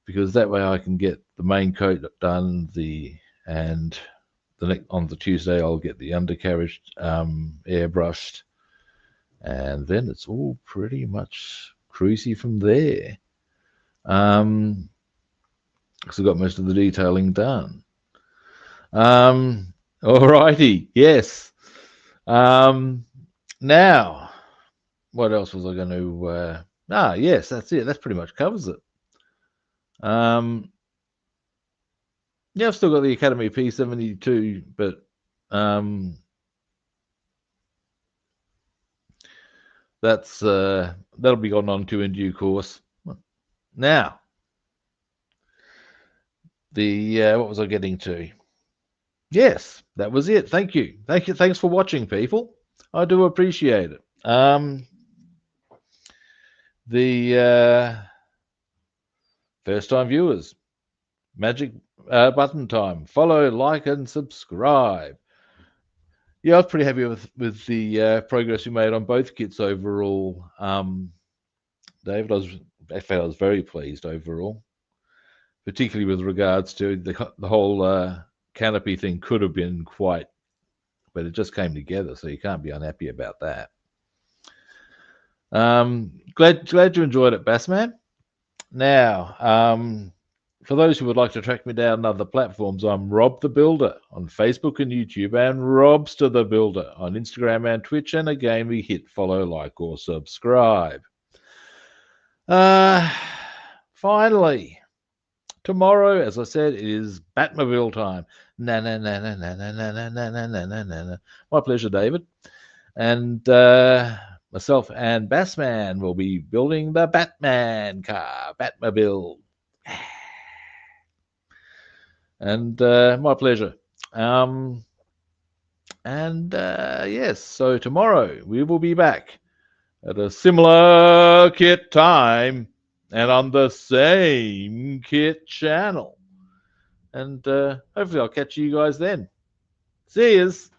Speaker 1: because that way I can get the main coat done, and on the Tuesday I'll get the undercarriage airbrushed, and then it's all pretty much cruisy from there. Because I've got most of the detailing done. Alrighty, yes. Now, what else was I going to? Yes, that's it. That pretty much covers it. Yeah, I've still got the Academy P-72, but that's that'll be gone on to in due course. Now, what was I getting to? Yes, that was it. Thank you. Thanks for watching, people. I do appreciate it. The first-time viewers, magic button time. Follow, like, and subscribe. Yeah, I was pretty happy with the progress we made on both kits overall. David, I was very pleased overall, particularly with regards to the whole canopy thing. Could have been quite, but it just came together, so you can't be unhappy about that. Glad you enjoyed it, Bassman. Now, for those who would like to track me down on other platforms, I'm Rob the Builder on Facebook and YouTube, and Robster the Builder on Instagram and Twitch. And again, we hit follow, like, or subscribe. Finally, tomorrow, as I said, it is Batmobile time. Na na na na na na na na na na na na na. My pleasure, David. And myself and Bassman will be building the Batman car, Batmobile. And my pleasure. Yes, so tomorrow we will be back at a similar kit time and on the same kit channel. And hopefully I'll catch you guys then. See yous.